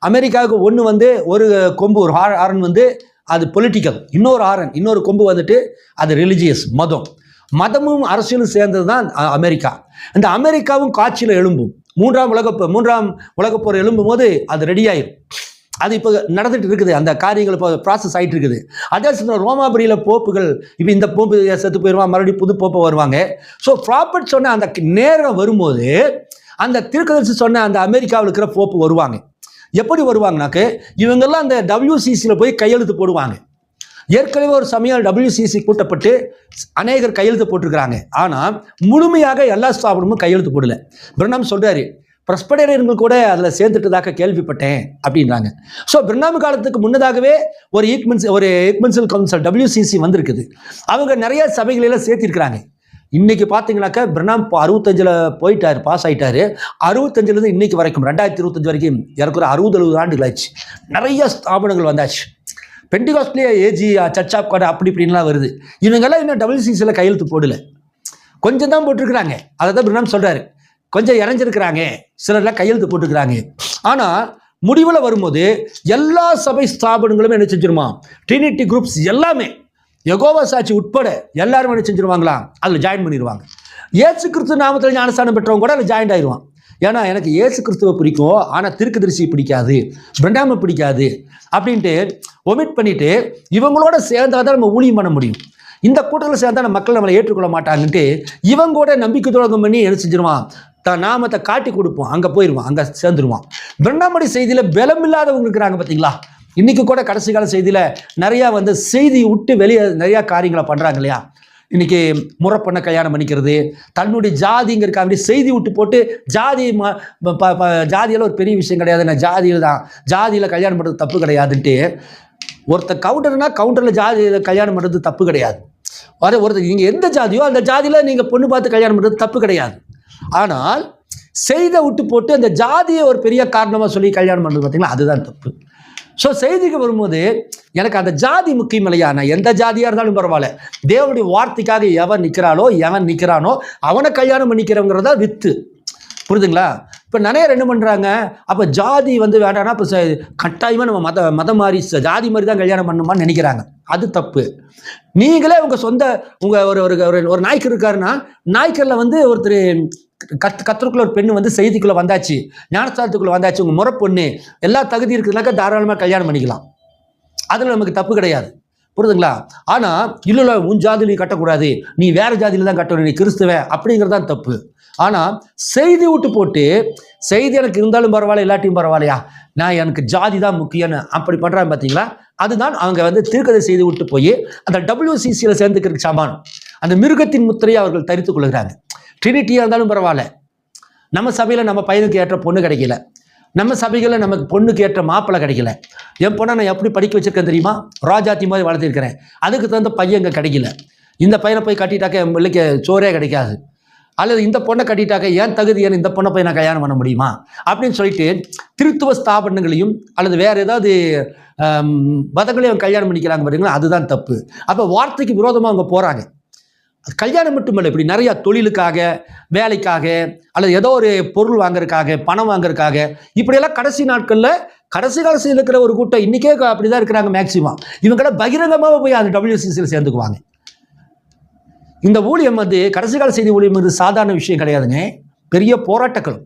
அமெரிக்காவுக்கு ஒன்று வந்து ஒரு கொம்பு, ஒரு ஹாரன் வந்து அது பொலிட்டிக்கல், இன்னொரு கொம்பு வந்துட்டு அது ரிலிஜியஸ், மதமும் அரசியலும் சேர்ந்தது தான் அமெரிக்கா. இந்த அமெரிக்காவும் காட்சியில் எழும்பும். மூன்றாம் உலகப் போர் எழும்பும் போது அது ரெடி ஆயிடும். அது இப்போ நடந்துட்டு இருக்குது, அந்த காரியங்கள் இப்போ ப்ராசஸ் ஆகிட்டு இருக்குது. அதே சமயம் ரோமாபுரியில் போப்புகள், இப்போ இந்த போப்பு செத்து போயிடுவான், மறுபடியும் புது போப்பை வருவாங்க. ஸோ ப்ராப்பர்ட் சொன்ன அந்த நேரம் வரும்போது அந்த தீர்க்கதரிசி சொன்ன அந்த அமெரிக்காவில் இருக்கிற போப்பு வருவாங்க. எப்படி வருவாங்கனாக்க, இவங்கெல்லாம் அந்த WCCயில் போய் கையெழுத்து போடுவாங்க. ஏற்கனவே ஒரு சமயம் WCC கூட்டப்பட்டு அநேகர் கையெழுத்து போட்டிருக்கிறாங்க. ஆனால் முழுமையாக எல்லா ஸ்தாபனமும் கையெழுத்து போடல. பிரணாம் சொல்றாரு, பிரஸ்படேரியர்கள் கூட அதில் சேர்ந்துட்டதாக கேள்விப்பட்டேன் அப்படின்றாங்க. ஸோ பிரணாம் காலத்துக்கு முன்னதாகவே ஒரு ஈக்மென்சல் கவுன்சில் WCC வந்திருக்குது. அவங்க நிறைய சபைகளெல்லாம் சேர்த்திருக்கிறாங்க. இன்னைக்கு பார்த்தீங்கன்னாக்கா பிரணாம் 65 போயிட்டார், பாஸ் ஆகிட்டாரு. 65 இன்னைக்கு வரைக்கும் 2025 வரைக்கும் இருக்கிற 60-70 ஆண்டுகள் ஆச்சு. நிறைய ஸ்தாபனங்கள் வந்தாச்சு. பெண்டிகாஸ்ட்லேயே ஏஜி, சர்ச் ஆஃப் காட் அப்படி இப்படின்லாம் வருது. இவங்கெல்லாம் இன்னும் WCCயில் கையெழுத்து போடல, கொஞ்சம் தான் போட்டிருக்கிறாங்க. அதை தான் பிரணாம் சொல்கிறாரு, கொஞ்சம் இறஞ்சிருக்கிறாங்க, சிலர்லாம் கையெழுத்து போட்டுக்கிறாங்க. ஆனால் முடிவில் வரும்போது எல்லா சபை ஸ்தாபனங்களும் என்ன செஞ்சிருமா, ட்ரினிட்டி குரூப்ஸ் எல்லாமே, யெகோவா சாட்சி உட்பட எல்லாரும் என்ன செஞ்சிருவாங்களா, அதில் ஜாயின் பண்ணிடுவாங்க. இயேசு கிறிஸ்து நாமத்தில் ஞானஸ்தானம் பெற்றவங்க கூட அதில் ஜாயின் ஆயிடுவான். ஏன்னா எனக்கு இயேசு கிறிஸ்துவை பிடிக்கும், ஆனால் தீர்க்கதரிசி பிடிக்காது, பிரணாமை பிடிக்காது அப்படின்ட்டு ஒமிட் பண்ணிட்டு இவங்களோட சேர்ந்தால் தான் நம்ம ஊழியம் பண்ண முடியும். இந்த கூட்டத்தில் சேர்ந்தால் மக்கள் நம்மளை ஏற்றுக்கொள்ள மாட்டாங்கன்ட்டு இவங்களோட நம்பிக்கை துரோகம் பண்ணி என்ன செஞ்சிருவான், தான் நாமத்தை காட்டி கொடுப்போம், அங்கே போயிடுவான், அங்கே சேர்ந்துருவான். பிரணாமடி செய்தியில் பலம் இல்லாதவங்க இருக்கிறாங்க பார்த்தீங்களா. இன்னைக்கு கூட கடைசி கால செய்தியில் நிறையா வந்து செய்தி விட்டு வெளியே நிறையா காரியங்களை பண்ணுறாங்க இல்லையா. இன்னைக்கு முறை பண்ண கல்யாணம் பண்ணிக்கிறது, தன்னுடைய ஜாதிங்கிறக்க அப்படி செய்தி விட்டு போட்டு ஜாதியில் ஒரு பெரிய விஷயம் கிடையாது, நான் ஜாதியில் கல்யாணம் பண்ணுறது தப்பு கிடையாதுன்ட்டு ஒருத்தர் கவுண்டரில் ஜாதியில் கல்யாணம் பண்ணுறது தப்பு கிடையாது. ஒருத்தர் நீங்கள் எந்த ஜாதியோ அந்த ஜாதியில் நீங்கள் பொண்ணு பார்த்து கல்யாணம் பண்ணுறது தப்பு கிடையாது. ஆனால் செய்தை விட்டு போட்டு அந்த ஜாதியை ஒரு பெரிய காரணமாக சொல்லி கல்யாணம் பண்ணுறது பார்த்தீங்களா, அதுதான் தப்பு. ஸோ செய்திக்கு வரும்போது எனக்கு அந்த ஜாதி முக்கியம் இல்லையா, நான் எந்த ஜாதியாக இருந்தாலும் பரவாயில்ல, தேவனுடைய வார்த்தைக்காக எவன் நிற்கிறானோ அவனை கல்யாணம் பண்ணிக்கிறவங்கிறதா வித்து. புரியுதுங்களா? இப்போ நிறைய என்ன பண்ணுறாங்க, அப்போ ஜாதி வந்து வேண்டாம்னா இப்போ கட்டாயமாக நம்ம மதம் மாதிரி ஜாதி மாதிரி தான் கல்யாணம் பண்ணணுமான்னு நினைக்கிறாங்க. அது தப்பு. நீங்களே உங்கள் ஒரு நாய்க்கர் இருக்காருன்னா, நாய்க்கரில் வந்து ஒருத்தர் கத்தருக்குள்ள ஒரு பெண்ணு வந்து செய்திக்குள்ளே வந்தாச்சு, ஞானஸ்தானத்துக்குள்ளே வந்தாச்சு, உங்கள் முறை பொண்ணு எல்லா தகுதி இருக்குதுனாக்கா தாராளமாக கல்யாணம் பண்ணிக்கலாம், அதில் நமக்கு தப்பு கிடையாது. புரியுதுங்களா? ஆனால் இல்லை உன் ஜாதியில் நீ கட்டக்கூடாது, நீ வேறு ஜாதியில் தான் கட்டணும், நீ கிறிஸ்துவன் அப்படிங்கிறதான் தப்பு. ஆனால் செய்தி விட்டு போட்டு செய்தி எனக்கு இருந்தாலும் பரவாயில்ல இல்லாட்டியும் பரவாயில்லையா, நான் எனக்கு ஜாதி தான் முக்கியம்னு அப்படி பண்ணுறாங்க பார்த்தீங்களா. அதுதான் அவங்க வந்து தீர்க்கதரிசி செய்து விட்டு போய் அந்த WCCயில் சேர்ந்துக்கிறதுக்கு சமானம். அந்த மிருகத்தின் முத்திரையை அவர்கள் தரித்து கொள்கிறாங்க. ட்ரினிட்டியாக இருந்தாலும் பரவாயில்ல, நம்ம சபையில் நம்ம பையனுக்கு ஏற்ற பொண்ணு கிடைக்கல, நம்ம சபைகளில் நமக்கு பொண்ணுக்கு ஏற்ற மாப்பிள்ளை கிடைக்கல, என் பொண்ணை நான் எப்படி படிக்க வச்சிருக்கேன் தெரியுமா, ராஜாத்தி மாதிரி வளர்த்திருக்கிறேன், அதுக்கு தகுந்த பையன் இங்கே கிடைக்கல, இந்த பையனை போய் கட்டிட்டாக்க என் பிள்ளைக்கு சோறே கிடைக்காது, அல்லது இந்த பொண்ணை கட்டிட்டாக்க ஏன் தகுதி ஏன் இந்த பொண்ணை போய் நான் கல்யாணம் பண்ண முடியுமா அப்படின்னு சொல்லிட்டு திருத்துவ ஸ்தாபனங்களையும் அல்லது வேறு ஏதாவது மதங்களையும் கல்யாணம் பண்ணிக்கிறாங்க பாருங்களா, அதுதான் தப்பு. அப்போ வார்த்தைக்கு விரோதமாக அவங்க போகிறாங்க. கல்யாணம் மட்டுமல்ல, இப்படி நிறையா தொழிலுக்காக, வேலைக்காக, அல்லது ஏதோ ஒரு பொருள் வாங்குறதுக்காக, பணம் வாங்குறதுக்காக, இப்படியெல்லாம் கடைசி நாட்களில் கடைசி காலத்தில் இருக்கிற ஒரு கூட்டம் இன்றைக்கே அப்படி தான் இருக்கிறாங்க மேக்சிமம். இவங்களாம் பகிரங்கமாக போய் அந்த WCCயில் சேர்ந்துக்குவாங்க. இந்த ஊழியம் வந்து கடைசி கால செய்தி ஊழியம் வந்து சாதாரண விஷயம் கிடையாதுங்க, பெரிய போராட்டங்களும்.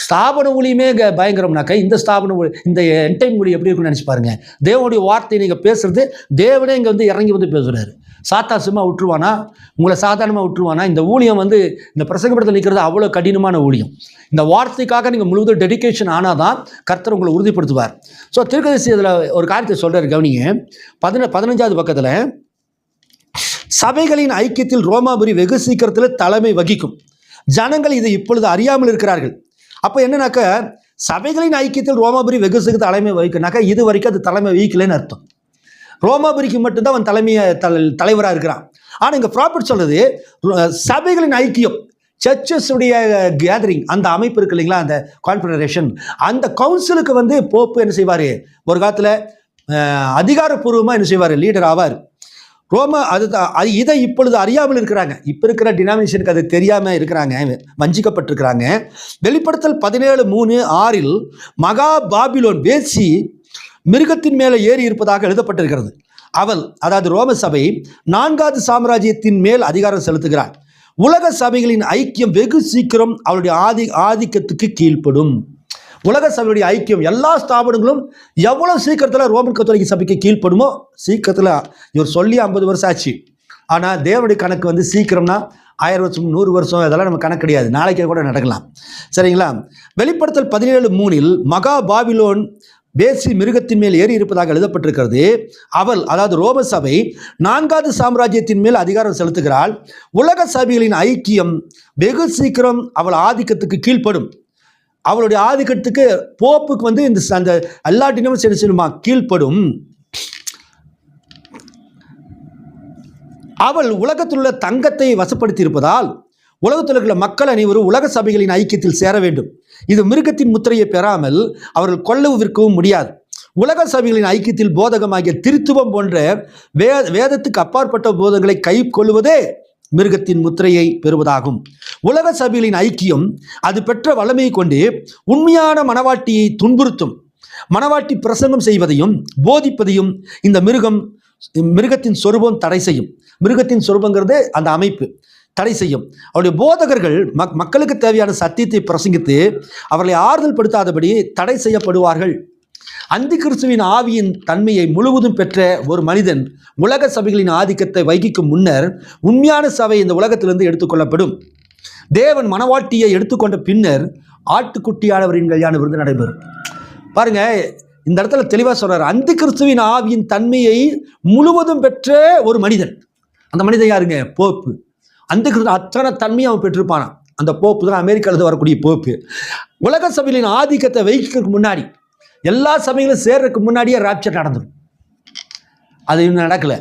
ஸ்தாபன ஊழியமே பயங்கரம்னாக்க இந்த ஸ்தாபன இந்த என்டைம் ஊழியம் எப்படி இருக்குன்னு நினச்சி பாருங்க. தேவனுடைய வார்த்தையை நீங்கள் பேசுறது, தேவனே இங்கே வந்து இறங்கி வந்து பேசுகிறாரு. சாத்தா சும்மா விட்டுருவானா, உங்களை சாதாரணமாக விட்டுருவானா? இந்த ஊழியம் வந்து இந்த பிரசங்கப்படத்தில் நிற்கிறது அவ்வளோ கடினமான ஊழியம். இந்த வார்த்தைக்காக நீங்கள் முழுவதும் டெடிக்கேஷன் ஆனால் தான் கர்த்தர் உங்களை உறுதிப்படுத்துவார். ஸோ தீர்க்கதரிசி இதில் ஒரு காரியத்தை சொல்கிறார், கவனிங்க. 15வது பக்கத்தில், சபைகளின் ஐக்கியத்தில் ரோமாபுரி வெகு சீக்கிரத்தில் தலைமை வகிக்கும், ஜனங்கள் இதை இப்பொழுது அறியாமல் இருக்கிறார்கள். அப்போ என்னன்னாக்க, சபைகளின் ஐக்கியத்தில் ரோமாபுரி வெகு சீக்கிரம் தலைமை வகிக்கனாக்கா இது வரைக்கும் அது தலைமை வகிக்கலைன்னு அர்த்தம். ரோமாபுரிக்கு மட்டும்தான் அவன் தலைவராக இருக்கிறான். ஆனால் இங்கே ப்ராப்பர்ட் சொல்றது சபைகளின் ஐக்கியம், சர்ச்சஸ் உடைய கேதரிங், அந்த அமைப்பு இருக்கு இல்லைங்களா, அந்த கான்ஃபெடரேஷன், அந்த கவுன்சிலுக்கு வந்து போப்பு என்ன செய்வார், ஒரு காலத்தில் அதிகாரப்பூர்வமாக என்ன செய்வார், லீடர் ஆவார். இதை இப்பொழுது அறியாமல் இருக்கிறாங்க. இப்போ இருக்கிற டினாமினேஷனுக்கு அது தெரியாமல் இருக்கிறாங்க, வஞ்சிக்கப்பட்டிருக்கிறாங்க. வெளிப்படுத்தல் 17:3-6 மகா பாபிலோன் வேசி மிருகத்தின் மேலே ஏறி இருப்பதாக எழுதப்பட்டிருக்கிறது. அவள், அதாவது ரோம சபை, 4வது சாம்ராஜ்யத்தின் மேல் அதிகாரம் செலுத்துகிறாள். உலக சபைகளின் ஐக்கியம் வெகு சீக்கிரம் அவளுடைய ஆதிக்கத்துக்கு கீழ்ப்படும். உலக சபையுடைய ஐக்கியம், எல்லா ஸ்தாபனங்களும் எவ்வளோ சீக்கிரத்தில் ரோமன் கத்தோலிக்க சபைக்கு கீழ்ப்படுமோ சீக்கிரத்தில். இவர் சொல்லி 50 வருஷம் ஆச்சு. ஆனால் தேவனுடைய கணக்கு வந்து சீக்கிரம்னா 1000 வருஷம் 100 வருஷம் அதெல்லாம் நம்ம கணக்கு கிடையாது, நாளைக்கே கூட நடக்கலாம். சரிங்களா? வெளிப்படுத்தல் 17:3 மகா பாபிலோன் வேசி மிருகத்தின் மேல் ஏறி இருப்பதாக எழுதப்பட்டிருக்கிறது. அவள், அதாவது ரோம சபை, 4வது சாம்ராஜ்யத்தின் மேல் அதிகாரம் செலுத்துகிறாள். உலக சபைகளின் ஐக்கியம் வெகு சீக்கிரம் அவள் ஆதிக்கத்துக்கு கீழ்ப்படும். அவளுடைய ஆதிக்கத்துக்கு போப்புக்கு வந்து இந்த அந்த எல்லா டினாமினேஷனுமா கீழ்ப்படும். அவள் உலகத்தில் உள்ள தங்கத்தை வசப்படுத்தி இருப்பதால் உலகத்தில் இருக்கிற மக்கள் அனைவரும் உலக சபைகளின் ஐக்கியத்தில் சேர வேண்டும். இது மிருகத்தின் முத்திரையை பெறாமல் அவர்கள் கொள்ளவு விற்கவும் முடியாது. உலக சபைகளின் ஐக்கியத்தில் போதகமாகிய திருத்துவம் போன்ற வேதத்துக்கு அப்பாற்பட்ட போதங்களை கை கொள்வதே மிருகத்தின் முத்திரையை பெறுவதாகும். உலக சபைகளின் ஐக்கியம் அது பெற்ற வல்லமையை கொண்டு உண்மையான மனவாட்டியை துன்புறுத்தும். மனவாட்டி பிரசங்கம் செய்வதையும் போதிப்பதையும் இந்த மிருகத்தின் சொரூபம் தடை செய்யும். மிருகத்தின் சொரூபங்கிறது அந்த அமைப்பு தடை செய்யும். அவருடைய போதகர்கள் மக்களுக்கு தேவையான சத்தியத்தை பிரசங்கித்து அவர்களை ஆறுதல் படுத்தாதபடி தடை செய்யப்படுவார்கள். அந்தி கிறிஸ்துவின் ஆவியின் தன்மையை முழுவதும் பெற்ற ஒரு மனிதன் உலக சபைகளின் ஆதிக்கத்தை வகிக்கும் முன்னர் உண்மையான சபை இந்த உலகத்திலிருந்து எடுத்துக்கொள்ளப்படும். தேவன் மனவாட்டியை எடுத்துக்கொண்ட பின்னர் ஆட்டுக்குட்டியானவரின் கல்யாண விருந்து நடைபெறும். பாருங்க, இந்த இடத்துல தெளிவாக சொல்றாரு, அந்தி கிறிஸ்துவின் ஆவியின் தன்மையை முழுவதும் பெற்ற ஒரு மனிதன். அந்த மனிதன் யாருங்க? போப்பு. அந்த கிறிஸ்து அத்தனை தன்மையை அவன் பெற்றிருப்பானா. அந்த போப்பு தான் அமெரிக்காவில் வரக்கூடிய போப்பு. உலக சபைகளின் ஆதிக்கத்தை வைக்கிறதுக்கு முன்னாடி, எல்லா சபைகளும் சேர்றதுக்கு முன்னாடியே ராப்சர் நடந்துடும். அது இன்னும் நடக்கலை.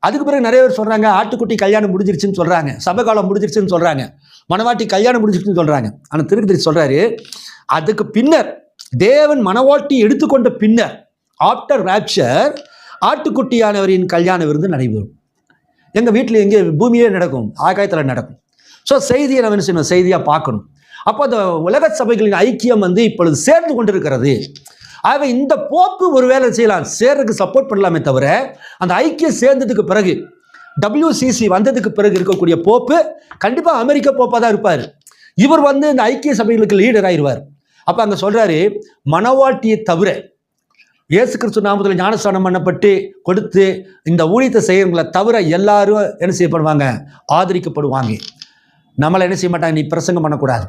அதுக்கு பிறகு நிறைய பேர் சொல்கிறாங்க ஆட்டுக்குட்டி கல்யாணம் முடிஞ்சிருச்சுன்னு சொல்கிறாங்க, சபை காலம் முடிஞ்சிருச்சுன்னு சொல்கிறாங்க, மனவாட்டி கல்யாணம் முடிஞ்சிருச்சுன்னு சொல்கிறாங்க. ஆனால் திருப்பதி சொல்கிறாரு, அதுக்கு பின்னர் தேவன் மனவாட்டி எடுத்துக்கொண்ட பின்னர் ஆஃப்டர் ராப்சர் ஆட்டுக்குட்டியானவரின் கல்யாண விருந்து நடைபெறும். எங்கள் வீட்டில் எங்கே பூமியே நடக்கும், ஆகாயத்தில் நடக்கும். ஸோ செய்தியை நம்ம என்ன செய்யணும்? செய்தியாக பார்க்கணும். அப்போ அந்த உலக சபைகளின் ஐக்கியம் வந்து இப்பொழுது சேர்ந்து கொண்டிருக்கிறது. ஆகவே இந்த போப்பு ஒரு வேலை செய்யலாம், சேர்றதுக்கு சப்போர்ட் பண்ணலாமே தவிர, அந்த ஐக்கியம் சேர்ந்ததுக்கு பிறகு WCC வந்ததுக்கு பிறகு இருக்கக்கூடிய போப்பு கண்டிப்பாக அமெரிக்க போப்பாக தான் இருப்பார். இவர் வந்து இந்த ஐக்கிய சபைகளுக்கு லீடர் ஆயிடுவார். அப்போ அங்கே சொல்கிறாரு, மனவாட்டியை தவிர இயேசு கிறிஸ்து நாமத்தில் ஞானஸ்நானம் பண்ணப்பட்டு கொடுத்து இந்த ஊழியத்தை செய்யறவங்களை தவிர எல்லாரும் என்ன செய்யப்படுவாங்க? ஆதரிக்கப்படுவாங்க. நம்மளை என்ன செய்ய மாட்டாங்க? நீ பிரசங்கம் பண்ணக்கூடாது.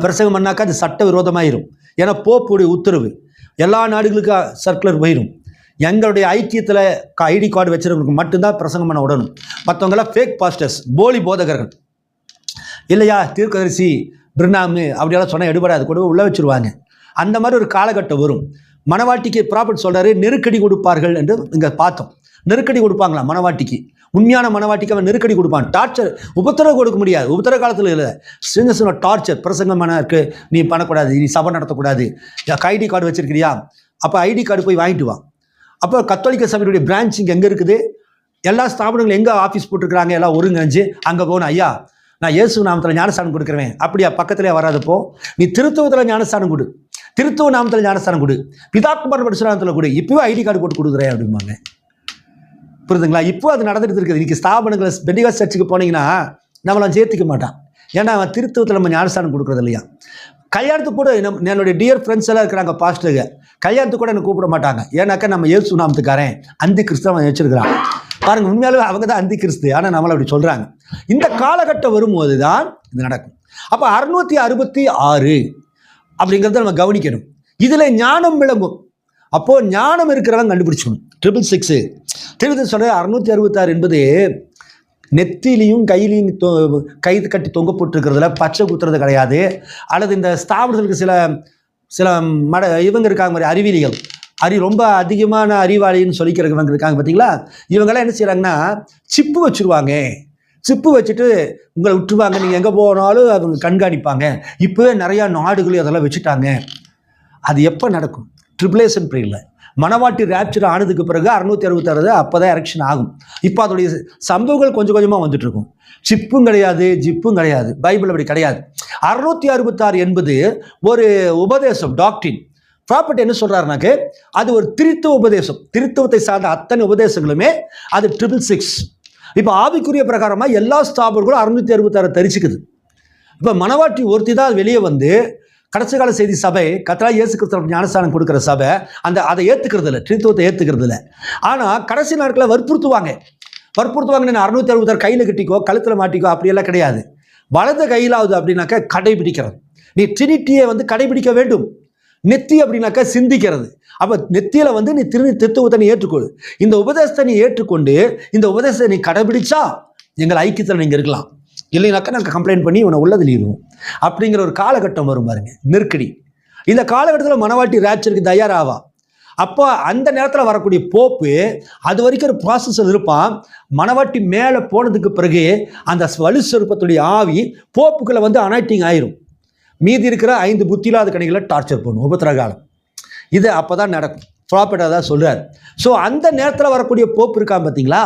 பிரசங்கம் பண்ணாக்கா அது சட்ட விரோதமாயிரும். ஏன்னா போப்புடைய உத்தரவு எல்லா நாடுகளுக்கும் சர்க்குலர் போயிடும். எங்களுடைய ஐக்கியத்தில் ஐடி கார்டு வச்சுருவங்களுக்கு மட்டும்தான் பிரசங்கம் பண்ண விடணும். மற்றவங்களாம் ஃபேக் பாஸ்டர்ஸ், போலி போதகர்கள் இல்லையா, தீர்க்கதரிசி பிரினாமு அப்படியெல்லாம் சொன்னால் எடுபடாது, கூட உள்ளே வச்சுருவாங்க. அந்த மாதிரி ஒரு காலகட்டம் வரும். மனவாட்டிக்கு ப்ராஃபட் சொல்கிறாரு, நெருக்கடி கொடுப்பார்கள் என்று இங்கே பார்த்தோம். நெருக்கடி கொடுப்பாங்களாம் மனவாட்டிக்கு. உண்மையான மனவாட்டிக்கு அவன் நெருக்கடி கொடுப்பான். டார்ச்சர், உபத்திரவு கொடுக்க முடியாது. உபத்திர காலத்தில் இல்லை, சின்ன டார்ச்சர். பிரசங்கம் பண்ண இருக்கு, நீ பண்ணக்கூடாது, நீ சபை நடத்தக்கூடாது, ஐடி கார்டு வச்சிருக்கிறியா, அப்போ ஐடி கார்டு போய் வாங்கிட்டு வா. அப்போ கத்தோலிக்க சபையுடைய பிரான்ச் இங்கே எங்கே இருக்குது? எல்லா ஸ்தாபனங்களும் எங்கே ஆஃபீஸ் போட்டிருக்கிறாங்க, எல்லாம் ஒருங்கிணைஞ்சு அங்கே போகணும். ஐயா, நான் இயேசு நாமத்தில் ஞானஸ்தானம் கொடுக்குறேன். அப்படியா? பக்கத்திலே வராதப்போ நீ திருத்துவத்தில் ஞானஸ்தானம் கொடு, திருத்துவ நாமத்தில் ஞானஸ்தானம் கொடு, பிதாக்குமார் பரிசுநாமத்தில் கொடு, இப்போவே ஐடி கார்டு போட்டு கொடுக்குறேன் அப்படிம்பாங்க. புரியுதுங்களா? இப்போ அது நடந்துட்டு இருக்குது. இன்றைக்கி ஸ்தாபனங்களை பெண்டிகாஸ்ட் சர்ச்சுக்கு போனீங்கன்னா நம்மளை சேர்த்துக்க மாட்டான். ஏன்னா அவன் திருத்துவத்தில் நம்ம ஞானஸ்தானம் கொடுக்குறது இல்லையா. கல்யாணத்துக்கு கூட என்னுடைய டியர் ஃப்ரெண்ட்ஸ் எல்லாம் இருக்கிறாங்க பாஸ்டருங்க, கல்யாணத்துக்கு கூட எனக்கு கூப்பிட மாட்டாங்க. ஏன்னாக்கா நம்ம இயேசு நாமத்துக்காரன் அந்தி கிறிஸ்தவன் வச்சிருக்கிறான். பாருங்கள், உண்மையாலும் அவங்க தான் அந்தி கிறிஸ்து. ஆனால் நம்மளை அப்படி சொல்கிறாங்க. இந்த காலகட்டம் வரும்போது தான் இது நடக்கும். அப்போ 666 அப்படிங்கிறத நம்ம கவனிக்கணும். இதில் ஞானம் விளங்கும். அப்போது ஞானம் இருக்கிறவங்க கண்டுபிடிச்சணும். 666 திருத்தி சொல்கிற 666 என்பது நெத்திலையும் கையிலையும் கைது கட்டி தொங்க போட்டுருக்கிறதுல பச்சை குத்துறது கிடையாது. அல்லது இந்த ஸ்தாபனங்களுக்கு சில இவங்க இருக்காங்க மாதிரி அறிவியலிகள், ரொம்ப அதிகமான அறிவாளின்னு சொல்லிக்கிறவங்க இருக்காங்க பார்த்தீங்களா. இவங்கெல்லாம் என்ன செய்கிறாங்கன்னா சிப்பு வச்சுருவாங்க. சிப்பு வச்சுட்டு உங்களை விட்டுருவாங்க, நீங்கள் எங்கே போனாலும் அவங்க கண்காணிப்பாங்க. இப்போவே நிறையா நாடுகளும் அதெல்லாம் வச்சுட்டாங்க. அது எப்போ நடக்கும்? ட்ரிபுலேஷன் பீரியடில், மணவாட்டி ரேப்சர் ஆனதுக்கு பிறகு 666 அப்போ தான் எரெக்ஷன் ஆகும். இப்போ அதோடைய சம்பவங்கள் கொஞ்சம் கொஞ்சமாக வந்துட்டு இருக்கும். சிப்பும் கிடையாது, ஜிப்பும் கிடையாது, பைபிள் அப்படி கிடையாது. 666 என்பது ஒரு உபதேசம், டாக்டரின். ப்ராப்பர்ட்டி என்ன சொல்றாருனாக்க அது ஒரு திருத்துவ உபதேசம். திருத்துவத்தை சார்ந்த அத்தனை உபதேசங்களுமே அது 666. இப்போ ஆவிக்குரிய பிரகாரமாக எல்லா ஸ்தாபர்களும் 666 தரிச்சுக்குது. இப்போ மணவாட்டி ஒருத்தி தான் வெளியே வந்து கடைசி கால செய்தி சபை கர்த்தராகிய இயேசு கிறிஸ்து ஞானஸ்தானம் கொடுக்குற சபை அதை ஏற்றுக்கிறது இல்லை, திருத்துவத்தை ஏற்றுக்கிறது இல்லை. ஆனால் கடைசி நாட்களில் வற்புறுத்துவாங்க. நீ 666 கையில் கட்டிக்கோ, கழுத்தில் மாட்டிக்கோ, அப்படியெல்லாம் கிடையாது. வலது கையிலாவது அப்படின்னாக்கா கடைபிடிக்கிறது. நீ ட்ரினிட்டியை வந்து கடைபிடிக்க வேண்டும். நெத்தி அப்படின்னாக்கா சிந்திக்கிறது. அப்போ நெத்தியில் வந்து நீ திருத்துவத்தை நீ ஏற்றுக்கொள். இந்த உபதேசத்தை நீ ஏற்றுக்கொண்டு இந்த உபதேசத்தை நீ கடைபிடிச்சா எங்கள் ஐக்கியத்தில் நீங்கள் இருக்கலாம். இல்லைனாக்கா நாங்கள் கம்ப்ளைண்ட் பண்ணி இவனை உள்ளதில் இருவோம் அப்படிங்கிற ஒரு காலகட்டம் வரும் பாருங்க, நெருக்கடி. இந்த காலகட்டத்தில் மணவாட்டி ரேப்சருக்கு தயாராவா. அப்போ அந்த நேரத்தில் வரக்கூடிய போப்பு அது வரைக்கும் ஒரு ப்ராசஸில் இருப்பான். மணவாட்டி மேலே போனதுக்கு பிறகு அந்த வலு சொருப்பத்துடைய ஆவி போப்புக்களை வந்து அனாய்டிங் ஆயிரும். மீதி இருக்கிற 5 புத்தியில்லாத கணிகளை டார்ச்சர் பண்ணும் உபத்திரகாலம். இது அப்போ தான் நடக்கும். ப்ராப்பர்ட்டாக தான் சொல்கிறார். ஸோ அந்த நேரத்தில் வரக்கூடிய போப்பு இருக்கான் பார்த்தீங்களா,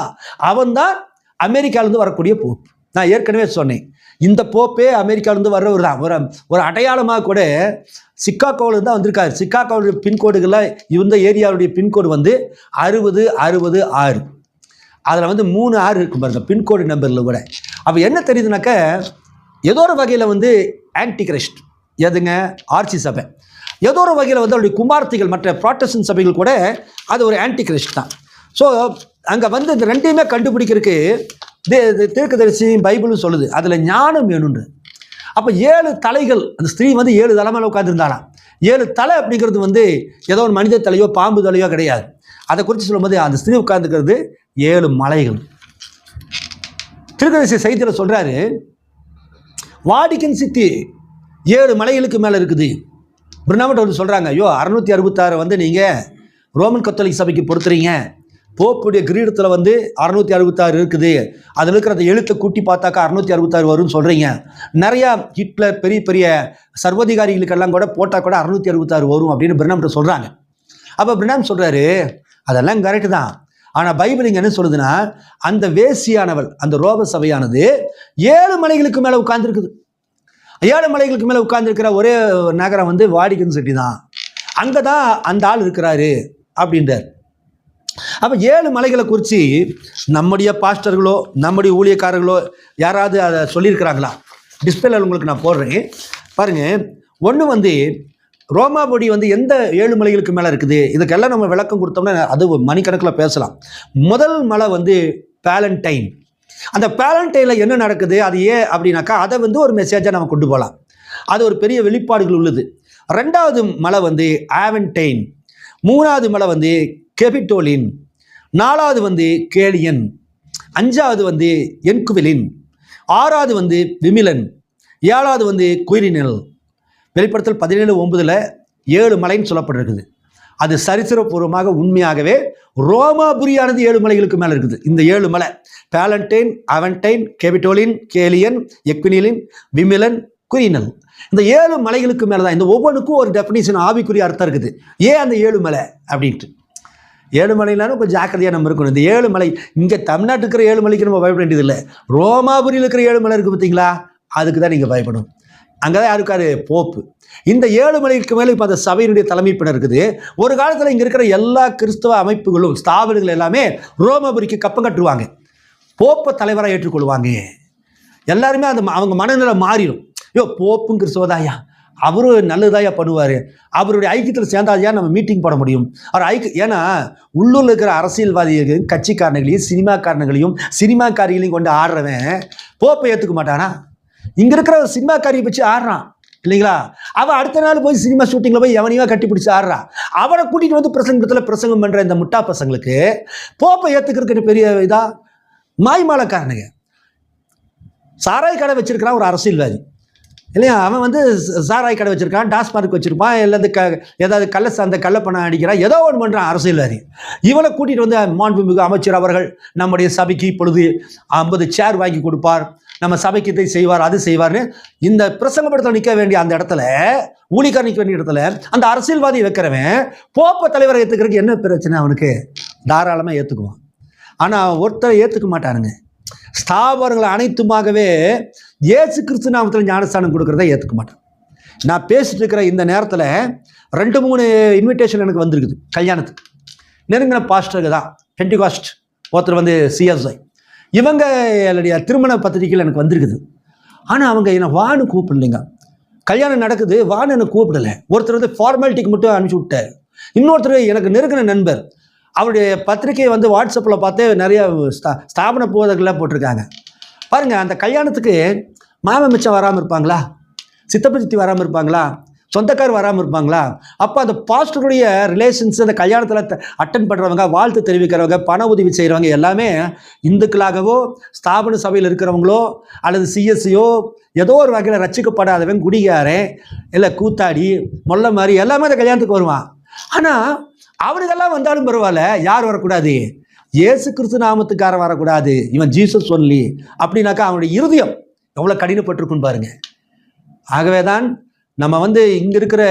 அவன் தான் அமெரிக்காவிலேருந்து வரக்கூடிய போப்பு. நான் ஏற்கனவே சொன்னேன், இந்த போப்பே அமெரிக்காவிலேருந்து வர்றவர் தான். ஒரு அடையாளமாக கூட சிக்காகோவிலேருந்து தான் வந்திருக்காரு. சிக்காகோவுடைய பின்கோடுகளில் இந்த ஏரியாவுடைய பின்கோடு வந்து 6066. அதில் வந்து 3 6 இருக்கும் பாருங்க பின்கோடு நம்பரில் கூட. அப்போ என்ன தெரியுதுனாக்க ஏதோ ஒரு வகையில் வந்து ஆன்டி கிரைஸ்ட் எதுங்க ஆர்ச்சி சபை, ஏதோ ஒரு வகையில் வந்து அவருடைய குமார்த்திகள் மற்ற ப்ராட்டஸ்டன்ட் சபைகள் கூட அது ஒரு ஆன்டி கிரைஸ்ட் தான். ஸோ அங்கே வந்து இந்த ரெண்டையுமே கண்டுபிடிக்கிறதுக்கு தீர்க்கதரிசி பைபிளும் சொல்லுது, அதில் ஞானம் வேணும்னு. அப்போ 7 தலைகள், அந்த ஸ்திரீ வந்து 7 தலை மேலே உட்காந்துருந்தாலாம். 7 தலை அப்படிங்கிறது வந்து ஏதோ ஒரு மனித தலையோ பாம்பு தலையோ கிடையாது. அதை குறித்து சொல்லும்போது அந்த ஸ்திரீ உட்காந்துக்கிறது 7 மலைகள். தீர்க்கதரிசி செய்தியில் சொல்கிறாரு, வாடிக்கன் சிட்டி 7 மலைகளுக்கு மேலே இருக்குது. பிரணாமட் வந்து சொல்கிறாங்க, ஐயோ 666 வந்து நீங்கள் ரோமன் கத்தோலிக் சபைக்கு பொறுத்துறீங்க. போப்புடைய கிரீடத்தில் வந்து 666 இருக்குது. அதில் இருக்கிற அந்த எழுத்தை கூட்டி பார்த்தாக்கா 666 வரும்னு சொல்கிறீங்க. நிறையா ஹிட்லர் பெரிய பெரிய சர்வதிகாரிகளுக்கெல்லாம் கூட போட்டால் கூட 666 வரும் அப்படின்னு பிரணாம்கிட்ட சொல்கிறாங்க. அப்போ பிரணாம் சொல்கிறாரு, அதெல்லாம் கரெக்டு தான். ஆனால் பைபிள் இங்கே என்ன சொல்லுதுன்னா, அந்த வேசியானவள் அந்த ரோம சபையானது 7 மலைகளுக்கு மேலே உட்கார்ந்துருக்குது. 7 மலைகளுக்கு மேலே உட்கார்ந்துருக்கிற ஒரே நகரம் வந்து வாடிகன் சிட்டி தான். அங்கே தான் அந்த ஆள் இருக்கிறாரு அப்படின்றார். அப்போ 7 மலைகளை குறித்து நம்முடைய பாஸ்டர்களோ நம்முடைய ஊழியக்காரர்களோ யாராவது அதை சொல்லியிருக்கிறாங்களா? டிஸ்பிளேல உங்களுக்கு நான் போடுறேன் பாருங்கள். ஒன்று வந்து ரோமாபுரி வந்து எந்த 7 மலைகளுக்கு மேலே இருக்குது, இதுக்கெல்லாம் நம்ம விளக்கம் கொடுத்தோம்னா அது மணிக்கணக்கில் பேசலாம். முதல் மலை வந்து பேலண்டைன். அந்த பேலண்டைனில் என்ன நடக்குது அது ஏன் அப்படின்னாக்கா அதை வந்து ஒரு மெசேஜாக நம்ம கொண்டு போகலாம். அது ஒரு பெரிய வெளிப்பாடுகள் உள்ளது. 2வது மலை வந்து ஆவன்டைன். 3வது மலை வந்து கெபிட்டோலின். 4வது வந்து கேலியன். 5வது வந்து என்குவிலின். 6வது வந்து விமிலன். 7வது வந்து குயிரினல். வெளிப்படுத்தல் 17:9 7 மலைன்னு சொல்லப்பட்டிருக்குது. அது சரித்திரபூர்வமாக உண்மையாகவே ரோமாபுரியானது 7 மலைகளுக்கு மேலே இருக்குது. இந்த 7 மலை பேலண்டைன், அவன்டைன், கெபிட்டோலின், கேலியன், எக்வினிலின், விமிலன், குயிரினல். இந்த 7 மலைகளுக்கு மேலே தான். இந்த ஒவ்வொன்றுக்கும் ஒரு டெஃபினிஷன் ஆவிக்குரிய அர்த்தம் இருக்குது. ஏன் அந்த 7 மலை அப்படின்ட்டு. 7 மலைனாலும் கொஞ்சம் ஜாக்கிரதையாக நம்ம இருக்கணும். இந்த 7 மலை இங்கே தமிழ்நாட்டுக்கு இருக்கிற 7 மலைக்கு நம்ம பயப்பட வேண்டியதில்லை. ரோமாபுரியில் இருக்கிற 7 மலை இருக்குது பார்த்தீங்களா, அதுக்கு தான் நீங்கள் பயப்படும். அங்கே தான் யாருக்காரு போப்பு. இந்த 7 மலைக்கு மேலே இப்போ அந்த சபையினுடைய தலைமைப்பினர் இருக்குது. ஒரு காலத்தில் இங்கே இருக்கிற எல்லா கிறிஸ்தவ அமைப்புகளும் ஸ்தாபனங்கள் எல்லாமே ரோமாபுரிக்கு கப்பம் கட்டுவாங்க. போப்பை தலைவராக ஏற்றுக்கொள்வாங்க. எல்லாருமே அந்த அவங்க மனநிலை மாறிடும். ஐயோ போப்பும் கிறிஸ்தவதாயா, அவரும் நல்லதாயா பண்ணுவார், அவருடைய ஐக்கியத்தில் சேர்ந்தாதையா நம்ம மீட்டிங் போட முடியும். அவர் ஏன்னா உள்ளூரில் இருக்கிற அரசியல்வாதிகள் கட்சிக்காரர்களையும் சினிமாக்காரிகளையும் கொண்டு ஆடுறவன் போப்பை ஏற்றுக்க மாட்டானா? இங்கே இருக்கிற சினிமாக்காரியை வச்சு ஆடுறான் இல்லைங்களா? அவன் அடுத்த நாள் போய் சினிமா ஷூட்டிங்கில் போய் எவனையோ கட்டி பிடிச்சி ஆடுறான். அவனை கூட்டிகிட்டு வந்து பிரசங்கம் பண்ணுற இந்த முட்டா பசங்களுக்கு போப்பை ஏற்றுக்கிறதுக்கு பெரிய இதாக மாய்மாலக்காரனுங்க. சாராய் கடை வச்சிருக்கிறான் ஒரு அரசியல்வாதி இல்லையா? அவன் வந்து சாராய் கடை வச்சிருக்கான், டாஸ்மார்க் வச்சிருப்பான், இல்லை ஏதாவது கள்ளப்பணம் அடிக்கிறான், ஏதோ ஒன்று பண்ணுறான் அரசியல்வாதி. இவனை கூட்டிகிட்டு வந்து மாண்புமிகு அமைச்சர் அவர்கள் நம்முடைய சபைக்கு இப்பொழுது 50 சேர் வாங்கி கொடுப்பார், நம்ம சபைக்கு இதை செய்வார், அது செய்வார்னு இந்த பிரசங்கப்படத்தில் நிற்க வேண்டிய அந்த இடத்துல, ஊழியக்காரர் நிற்க வேண்டிய இடத்துல அந்த அரசியல்வாதி வைக்கிறவன் போப்ப தலைவரை ஏற்றுக்கிறதுக்கு என்ன பிரச்சனை? அவனுக்கு தாராளமாக ஏற்றுக்குவான். ஆனால் ஒருத்தர் ஏற்றுக்க மாட்டானுங்க. ஸ்தாபனங்களை அனைத்துமாகவே இயேசு கிறிஸ்து நாமத்தில் ஞானஸ்தானம் கொடுக்குறத ஏற்றுக்க மாட்டான். நான் பேசிட்டு இருக்கிற இந்த நேரத்தில் 2-3 இன்விடேஷன் எனக்கு வந்திருக்குது கல்யாணத்துக்கு. நெருங்கின பாஸ்டருக்கு தான், பெண்டிகாஸ்ட், ஒருத்தர் வந்து CSI, இவங்க என்னுடைய திருமண பத்திரிகையில் எனக்கு வந்திருக்குது. ஆனால் அவங்க என்னை வான்னு கூப்பிடலைங்க. கல்யாணம் நடக்குது, வான்னு எனக்கு கூப்பிடலை. ஒருத்தர் வந்து ஃபார்மாலிட்டிக்கு மட்டும் அனுப்பிச்சி விட்டார். இன்னொருத்தர் எனக்கு நெருங்கின நண்பர், அவருடைய பத்திரிகையை வந்து வாட்ஸ்அப்பில் பார்த்தே நிறைய ஸ்தாபன போதகர்கள்லாம் போட்டிருக்காங்க. பாருங்கள், அந்த கல்யாணத்துக்கு மாமன் மிச்சம் வராமல் இருப்பாங்களா? சித்தப்ப சித்தி வராமல் இருப்பாங்களா? சொந்தக்கார் வராமல் இருப்பாங்களா? அப்போ அந்த பாஸ்டருடைய ரிலேஷன்ஸ், அந்த கல்யாணத்தில் அட்டன் பண்ணுறவங்க, வாழ்த்து தெரிவிக்கிறவங்க, பண உதவி செய்கிறவங்க எல்லாமே இந்துக்களாகவோ ஸ்தாபன சபையில் இருக்கிறவங்களோ அல்லது CSO ஏதோ ஒரு வகையில் ரட்சிக்கப்படாதவன், குடிகாரன், இல்லை கூத்தாடி, மொல்ல மாதிரி எல்லாமே அந்த கல்யாணத்துக்கு வருவான். ஆனால் அவனுக்கெல்லாம் வந்தாலும் பரவாயில்ல, யார் வரக்கூடாது? இயேசு கிறிஸ்து நாமத்துக்காரன் வரக்கூடாது. இவன் ஜீசஸ் சொல்லி அப்படின்னாக்கா அவனுடைய இருதயம் எவ்வளோ கடினப்பட்டிருக்குன்னு பாருங்க. ஆகவே தான் நம்ம வந்து இங்கே இருக்கிற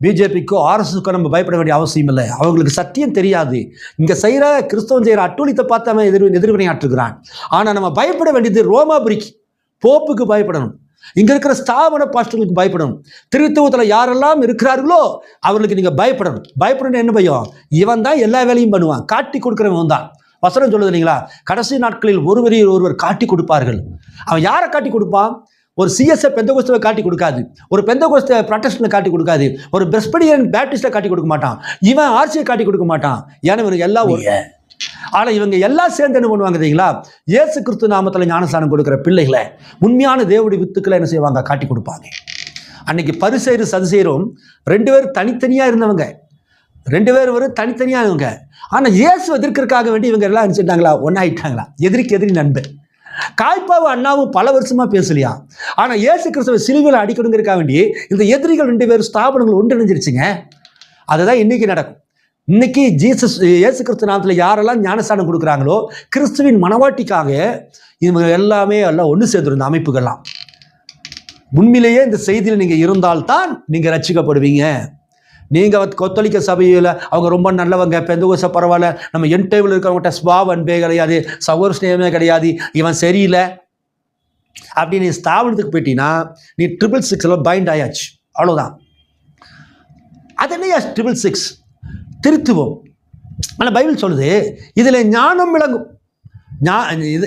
பிஜேபிக்கோ RSSக்கோ நம்ம பயப்பட வேண்டிய அவசியம் இல்லை. அவங்களுக்கு சத்தியம் தெரியாது. இங்கே செய்கிற கிறிஸ்தவன் செய்கிற அட்டூழியத்தை பார்த்து அவன் எதிர்வினையாற்றுகிறான். ஆனால் நம்ம பயப்பட வேண்டியது ரோமாபுரிக்கு, போப்புக்கு பயப்படணும். இங்கே இருக்கிற ஸ்தாபன பாஸ்டர்களுக்கு பயப்படணும். திருத்துவத்தில் யாரெல்லாம் இருக்கிறார்களோ அவர்களுக்கு நீங்கள் பயப்படணும். பயப்படணும். என்ன பயம்? இவன் தான் எல்லா வேலையும் பண்ணுவான், காட்டி கொடுக்குறவன் தான். வசனம் சொல்லுது இல்லைங்களா? கடைசி நாட்களில் ஒருவர் காட்டி கொடுப்பார்கள். அவன் யாரை காட்டி கொடுப்பான்? ஒரு CSI பெந்தகோஸ்துவை காட்டி கொடுக்காது, ஒரு பெந்தகோஸ்த ப்ரொட்டஸ்டன்ட் காட்டி கொடுக்காது, ஒரு பிரெஸ்பிடியன் பேப்டிஸ்டை காட்டி கொடுக்க மாட்டான், இவன் RCயை காட்டி கொடுக்க மாட்டான். ஏன்னா இவனுக்கு எல்லாம் ஒரு. ஆனால் இவங்க எல்லாம் சேர்ந்து என்ன பண்ணுவாங்க தெரியுங்களா? இயேசு கிறிஸ்து நாமத்தில் ஞானஸ்தானம் கொடுக்குற பிள்ளைகளை, உண்மையான தேவனுடைய வித்துக்களை என்ன செய்வாங்க? காட்டி கொடுப்பாங்க. அன்னைக்கு பரிசேயரும் சதுசேயரும் 2 பேர் தனித்தனியாக இருந்தவங்க, 2 பேர் ஒரு தனித்தனியாக இருந்தவங்க. ஆனால் இயேசு எதிர்க்கிறதுக்காக வேண்டி இவங்க எல்லாம் நினச்சிட்டாங்களா? ஒன்றாயிட்டாங்களா? எதிரிக்கு எதிரி நண்பன். காய்ப்பாவும் அண்ணாவும் பல வருஷமா பேசலையா? ஆனால் இயேசு கிறிஸ்துவ சிலுவையில் அடிக்கணுங்கிறதுக்காக வேண்டி இந்த எதிரிகள் 2 பேர் ஸ்தாபனங்கள் ஒன்றிணைஞ்சிருச்சுங்க. அதுதான் இன்னைக்கு நடக்கும். இன்னைக்கு இயேசு கிறிஸ்து நாமத்தில் யாரெல்லாம் ஞானஸ்தானம் கொடுக்குறாங்களோ, கிறிஸ்துவின் மனவாட்டிக்காக இவங்க எல்லாமே எல்லாம் ஒன்று சேர்ந்துருந்த அமைப்புகள்லாம். உண்மையிலேயே இந்த செய்தியில் நீங்கள் இருந்தால்தான் நீங்கள் ரட்சிக்கப்படுவீங்க. நீங்கள் கொத்தளிக்க சபையில் அவங்க ரொம்ப நல்லவங்க, பெந்தகோஸ்த பரவாயில்ல, நம்ம என் டேபிள் இருக்கிறவங்ககிட்ட ஸ்வாவ் அன்பே கிடையாது, சகோதர ஸ்நேகமே கிடையாது, இவன் சரியில்லை அப்படின்னு நீ ஸ்தாபனத்துக்கு போயிட்டீங்கன்னா நீ 666 பைண்ட் ஆயாச்சு, அவ்வளோதான். அது என்னையா 666? திருத்துவம். ஆனால் பைபிள் சொல்லுது, இதில் ஞானம் விளங்கும்.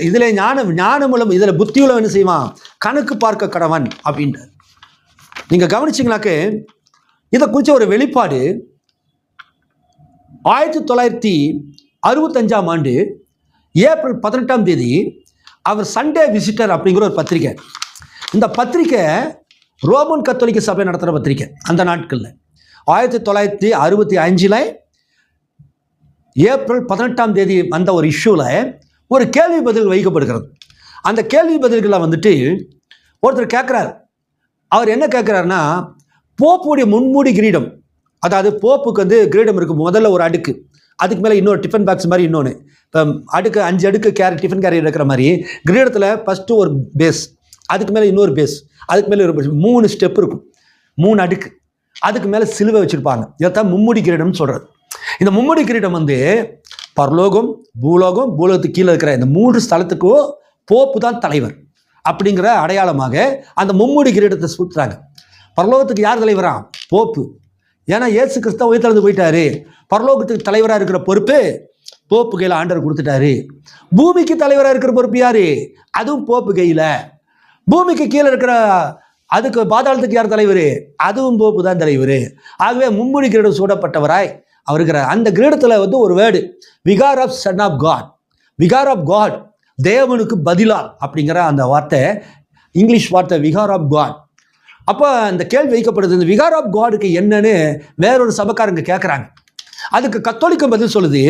இதில் ஞானம் விளங்கும், இதில் புத்தி உள்ள என்ன செய்வான்? கணக்கு பார்க்க கடவன் அப்படின்ட்டு. நீங்கள் கவனிச்சிங்களாக்கு இதை குறித்த ஒரு வெளிப்பாடு 1965ஆம் ஆண்டு ஏப்ரல் 18ஆம் தேதி அவர் சண்டே விசிட்டர் அப்படிங்கிற ஒரு பத்திரிக்கை. இந்த பத்திரிக்கை ரோமன் கத்தோலிக்க சபை நடத்துகிற பத்திரிக்கை. அந்த நாட்களில் 1965 ஏப்ரல் 18ஆம் தேதி வந்த ஒரு இஷ்யூவில் ஒரு கேள்வி பதில் வைக்கப்படுகிறது. அந்த கேள்வி பதில்களை வந்துட்டு ஒருத்தர் கேட்குறாரு. அவர் என்ன கேட்குறாருன்னா, போப்புடைய முன்மூடி கிரீடம், அதாவது போப்புக்கு வந்து கிரீடம் இருக்குது, முதல்ல ஒரு அடுக்கு, அதுக்கு மேலே இன்னொரு டிஃபன் பாக்ஸ் மாதிரி இன்னொன்று, இப்போ அடுக்கு 5 அடுக்கு டிஃபன் கேரியர் இருக்கிற மாதிரி கிரீடத்தில் ஃபஸ்ட்டு ஒரு பேஸ், அதுக்கு மேலே இன்னொரு பேஸ், அதுக்கு மேலே ஒரு 3 ஸ்டெப் இருக்கும், 3 அடுக்கு, அதுக்கு மேலே சிலுவை வச்சுருப்பாங்க. இதைத்தான் மும்முடி கிரீடம்னு சொல்கிறது. இந்த மும்முடி கிரீடம் வந்து பரலோகம், பூலோகம், பூலோகத்துக்கு கீழே இருக்கிற இந்த 3 ஸ்தலத்துக்கும் போப்பு தான் தலைவர் அப்படிங்கிற அடையாளமாக அந்த மும்முடி கிரீடத்தை சுற்றுறாங்க. பரலோகத்துக்கு யார் தலைவரா? போப்பு. ஏன்னா இயேசு கிறிஸ்து உயிர்த்தெழுந்து போயிட்டாரு. பரலோகத்துக்கு தலைவராக இருக்கிற பொறுப்பு போப்பு கையில் ஆண்டவர் கொடுத்துட்டாரு. பூமிக்கு தலைவராக இருக்கிற பொறுப்பு யாரு? அதுவும் போப்பு கையில். பூமிக்கு கீழே இருக்கிற அதுக்கு பாதாளத்துக்கு யார் தலைவர்? அதுவும் போப்பு தான் தலைவர். ஆகவே மும்முடி கிரீடம் சூடப்பட்டவராய் அவர் இருக்கிற அந்த கிரீடத்தில் வந்து ஒரு word, vicar of son of God, vicar of God, தேவனுக்கு பதிலா அப்படிங்கிற அந்த வார்த்தை, இங்கிலீஷ் வார்த்தை விகார் ஆஃப் காட். அப்போ அந்த கேள்வி வைக்கப்படுது, இந்த விகார் ஆஃப் காடுக்கு என்னன்னு வேறொரு சபைக்காரங்க கேட்குறாங்க. அதுக்கு கத்தோலிக்க பதில் சொல்லுது,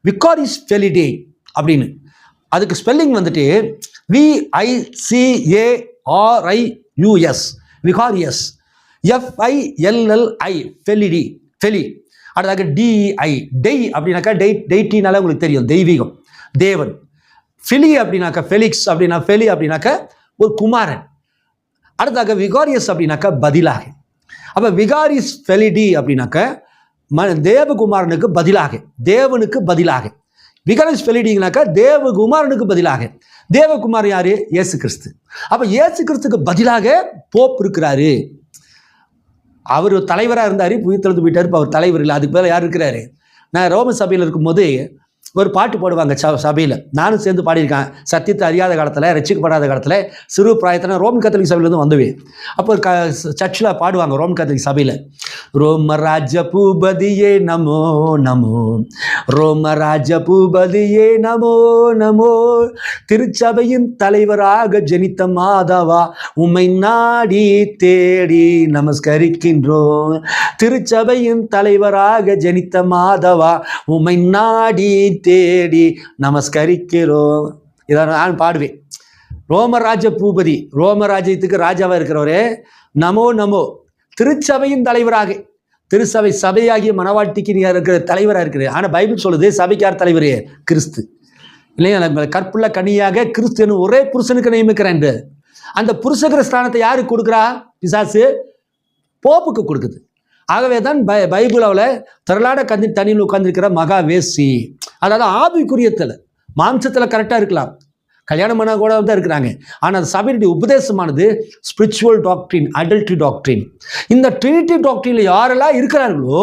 விகாரிஸ் ஃபெலிடே அப்படின்னு. அதுக்கு ஸ்பெல்லிங் வந்துட்டு VICARIUS, விகாரியஸ், FILLI, ஃபெலிடி, ஃபெலி. அடுத்தாக DEI, டெய் அப்படின்னாக்கா டெய்ட்டினால உங்களுக்கு தெரியும், தெய்வீகம், தேவன். ஃபிலி அப்படின்னாக்கா ஃபெலிக்ஸ் அப்படின்னா, ஃபெலி அப்படின்னாக்கா ஒரு குமாரன். அடுத்தாக விகாரியஸ் அப்படின்னாக்கா பதிலாக. அப்போ விகாரிஸ் ஃபெலிடி அப்படின்னாக்க தேவகுமாரனுக்கு பதிலாக, தேவனுக்கு பதிலாக. விகாரிஸ் ஃபெலிடிங்கனாக்கா தேவகுமாரனுக்கு பதிலாக. தேவகுமார் யாரு? இயேசு கிறிஸ்து. அப்போ இயேசு கிறிஸ்துக்கு பதிலாக போப் இருக்கிறாரு. அவர் தலைவராக இருந்தார், உயிர்த்தெழுந்து போயிட்டார். இப்போ அவர் தலைவர் இல்லை, அதுக்கு பதிலாக யார் இருக்கிறாரு? நான் ரோம சபையில் இருக்கும்போது ஒரு பாட்டு பாடுவாங்க சபையில், நானும் சேர்ந்து பாடியிருக்கேன். சத்தியத்தை அறியாத காலத்தில், ரட்சிக்கப்படாத காலத்தில், சிறு பிராயத்தில் ரோமன் கத்தோலிக் சபையிலேருந்து வந்துவேன். அப்போ சர்ச்சில் பாடுவாங்க ரோமன் கத்தோலிக் சபையில், ரோமராஜ பூபதியே நமோ நமோ, ரோமராஜ பூபதியே நமோ நமோ, திருச்சபையின் தலைவராக ஜனித்த மாதவா உம்மை நாடி தேடி நமஸ்கரிக்கின்றோம். திருச்சபையின் தலைவராக ஜனித்த மாதவா உம்மை நாடி தேடி நமஸ்கரிக்கிறோம். இதை நான் பாடுவேன். ரோமராஜ பூபதி, ரோமராஜ்யத்துக்கு ராஜாவாக இருக்கிறவரே நமோ நமோ. திருச்சபையின் தலைவராக, திருச்சபை சபையாகிய மனவாட்டிக்கு நீ இருக்கிற தலைவராக இருக்கிற. ஆனால் பைபிள் சொல்லுது சபைக்கார் தலைவரே கிறிஸ்து இல்லையா? கற்புள்ள கனியாக கிறிஸ்து ஒரே புருஷனுக்கு நியமிக்கிறேன். அந்த புருஷகிற ஸ்தானத்தை யாருக்கு கொடுக்குறா? பிசாசு போப்புக்கு கொடுக்குது. ஆகவே தான் பைபிளாவில் திரளாட தண்ணியில் உட்கார்ந்துருக்கிற மகா வேசி, அதாவது ஆவிக்குரியத்தில் மாம்சத்தில் கரெக்டாக இருக்கலாம், கல்யாணம் பண்ண கூட தான் இருக்கிறாங்க. ஆனால் சபையுடைய உபதேசமானது ஸ்பிரிச்சுவல் டாக்ட்ரின், அடல்ட்ரி டாக்ட்ரின். இந்த ட்ரினிட்டி டாக்ட்ரினில் யாரெல்லாம் இருக்கிறார்களோ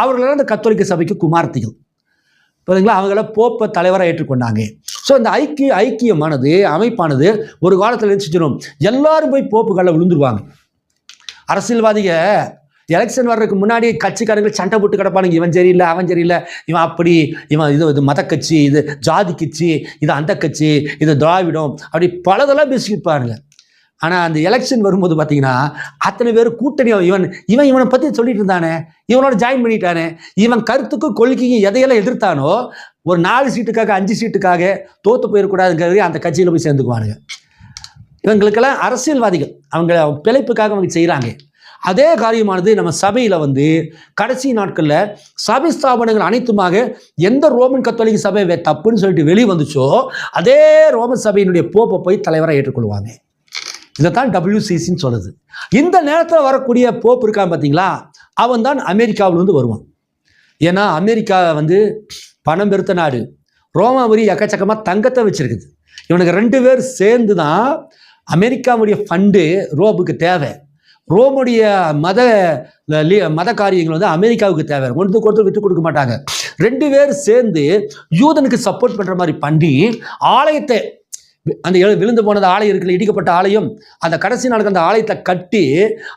அவர்களெல்லாம் இந்த கத்தோலிக்க சபைக்கு குமார்த்திகள். புரியுதுங்களா? அவங்கள போப்பை தலைவராக ஏற்றுக்கொண்டாங்க. ஸோ இந்த ஐக்கியமானது, அமைப்பானது ஒரு காலத்தில் நினைச்சிடும் எல்லாரும் போய் போப்புகளில் விழுந்துருவாங்க. அரசியல்வாதிக எலெக்ஷன் வர்றதுக்கு முன்னாடி கட்சிக்காரர்கள் சண்டை போட்டு கிடப்பானுங்க. இவன் சரியில்லை, அவன் சரியில்லை, இவன் அப்படி, இவன் இது மத கட்சி, இது ஜாதி கட்சி, இது அந்த கட்சி, இது திராவிடம், அப்படி பலதெல்லாம் பேசிப்பாருங்க. ஆனால் அந்த எலெக்ஷன் வரும்போது பார்த்தீங்கன்னா அத்தனை பேர் கூட்டணி, இவனை பற்றி சொல்லிட்டு இருந்தானே, இவனோட ஜாயின் பண்ணிட்டானே, இவன் கருத்துக்கும் கொள்கைக்கும் எதையெல்லாம் எதிர்த்தானோ ஒரு 4 சீட்டுக்காக 5 சீட்டுக்காக தோற்று போயிடக்கூடாதுங்கிறது அந்த கட்சியில் போய் சேர்ந்துக்குவானுங்க. இவங்களுக்கெல்லாம் அரசியல்வாதிகள், அவங்க பிழைப்புக்காக அவங்க செய்கிறாங்க. அதே காரியமானது நம்ம சபையில் கடைசி நாட்களில் சபை ஸ்தாபனங்கள் அனைத்துமாக எந்த ரோமன் கத்தோலிக்க சபை தப்புன்னு சொல்லிட்டு வெளியே வந்துச்சோ அதே ரோமன் சபையினுடைய போப்பை போய் தலைவராக ஏற்றுக்கொள்வாங்க. இதைத்தான் WCCன்னு சொல்லுது. இந்த நேரத்தில் வரக்கூடிய போப் இருக்கான் பார்த்தீங்களா, அவன் தான் அமெரிக்காவிலிருந்து வருவான். ஏன்னா அமெரிக்கா பணம் பெருத்த நாடு, ரோமாபுரி எக்கச்சக்கமாக தங்கத்தை வச்சிருக்குது. இவனுக்கு 2 பேர் சேர்ந்து தான் அமெரிக்காவுடைய ஃபண்டு ரோமுக்கு தேவை. ரோமுடைய மத காரியங்கள் அமெரிக்காவுக்கு தேவை. ஒருத்தருக்கு விட்டு கொடுக்க மாட்டாங்க. 2 பேர் சேர்ந்து யூதனுக்கு சப்போர்ட் பண்ணுற மாதிரி பண்ணி ஆலயத்தை, அந்த விழுந்து போனது ஆலயம் இருக்குல்ல, இடிக்கப்பட்ட ஆலயம், அந்த கடைசி நாளுக்கு அந்த ஆலயத்தை கட்டி,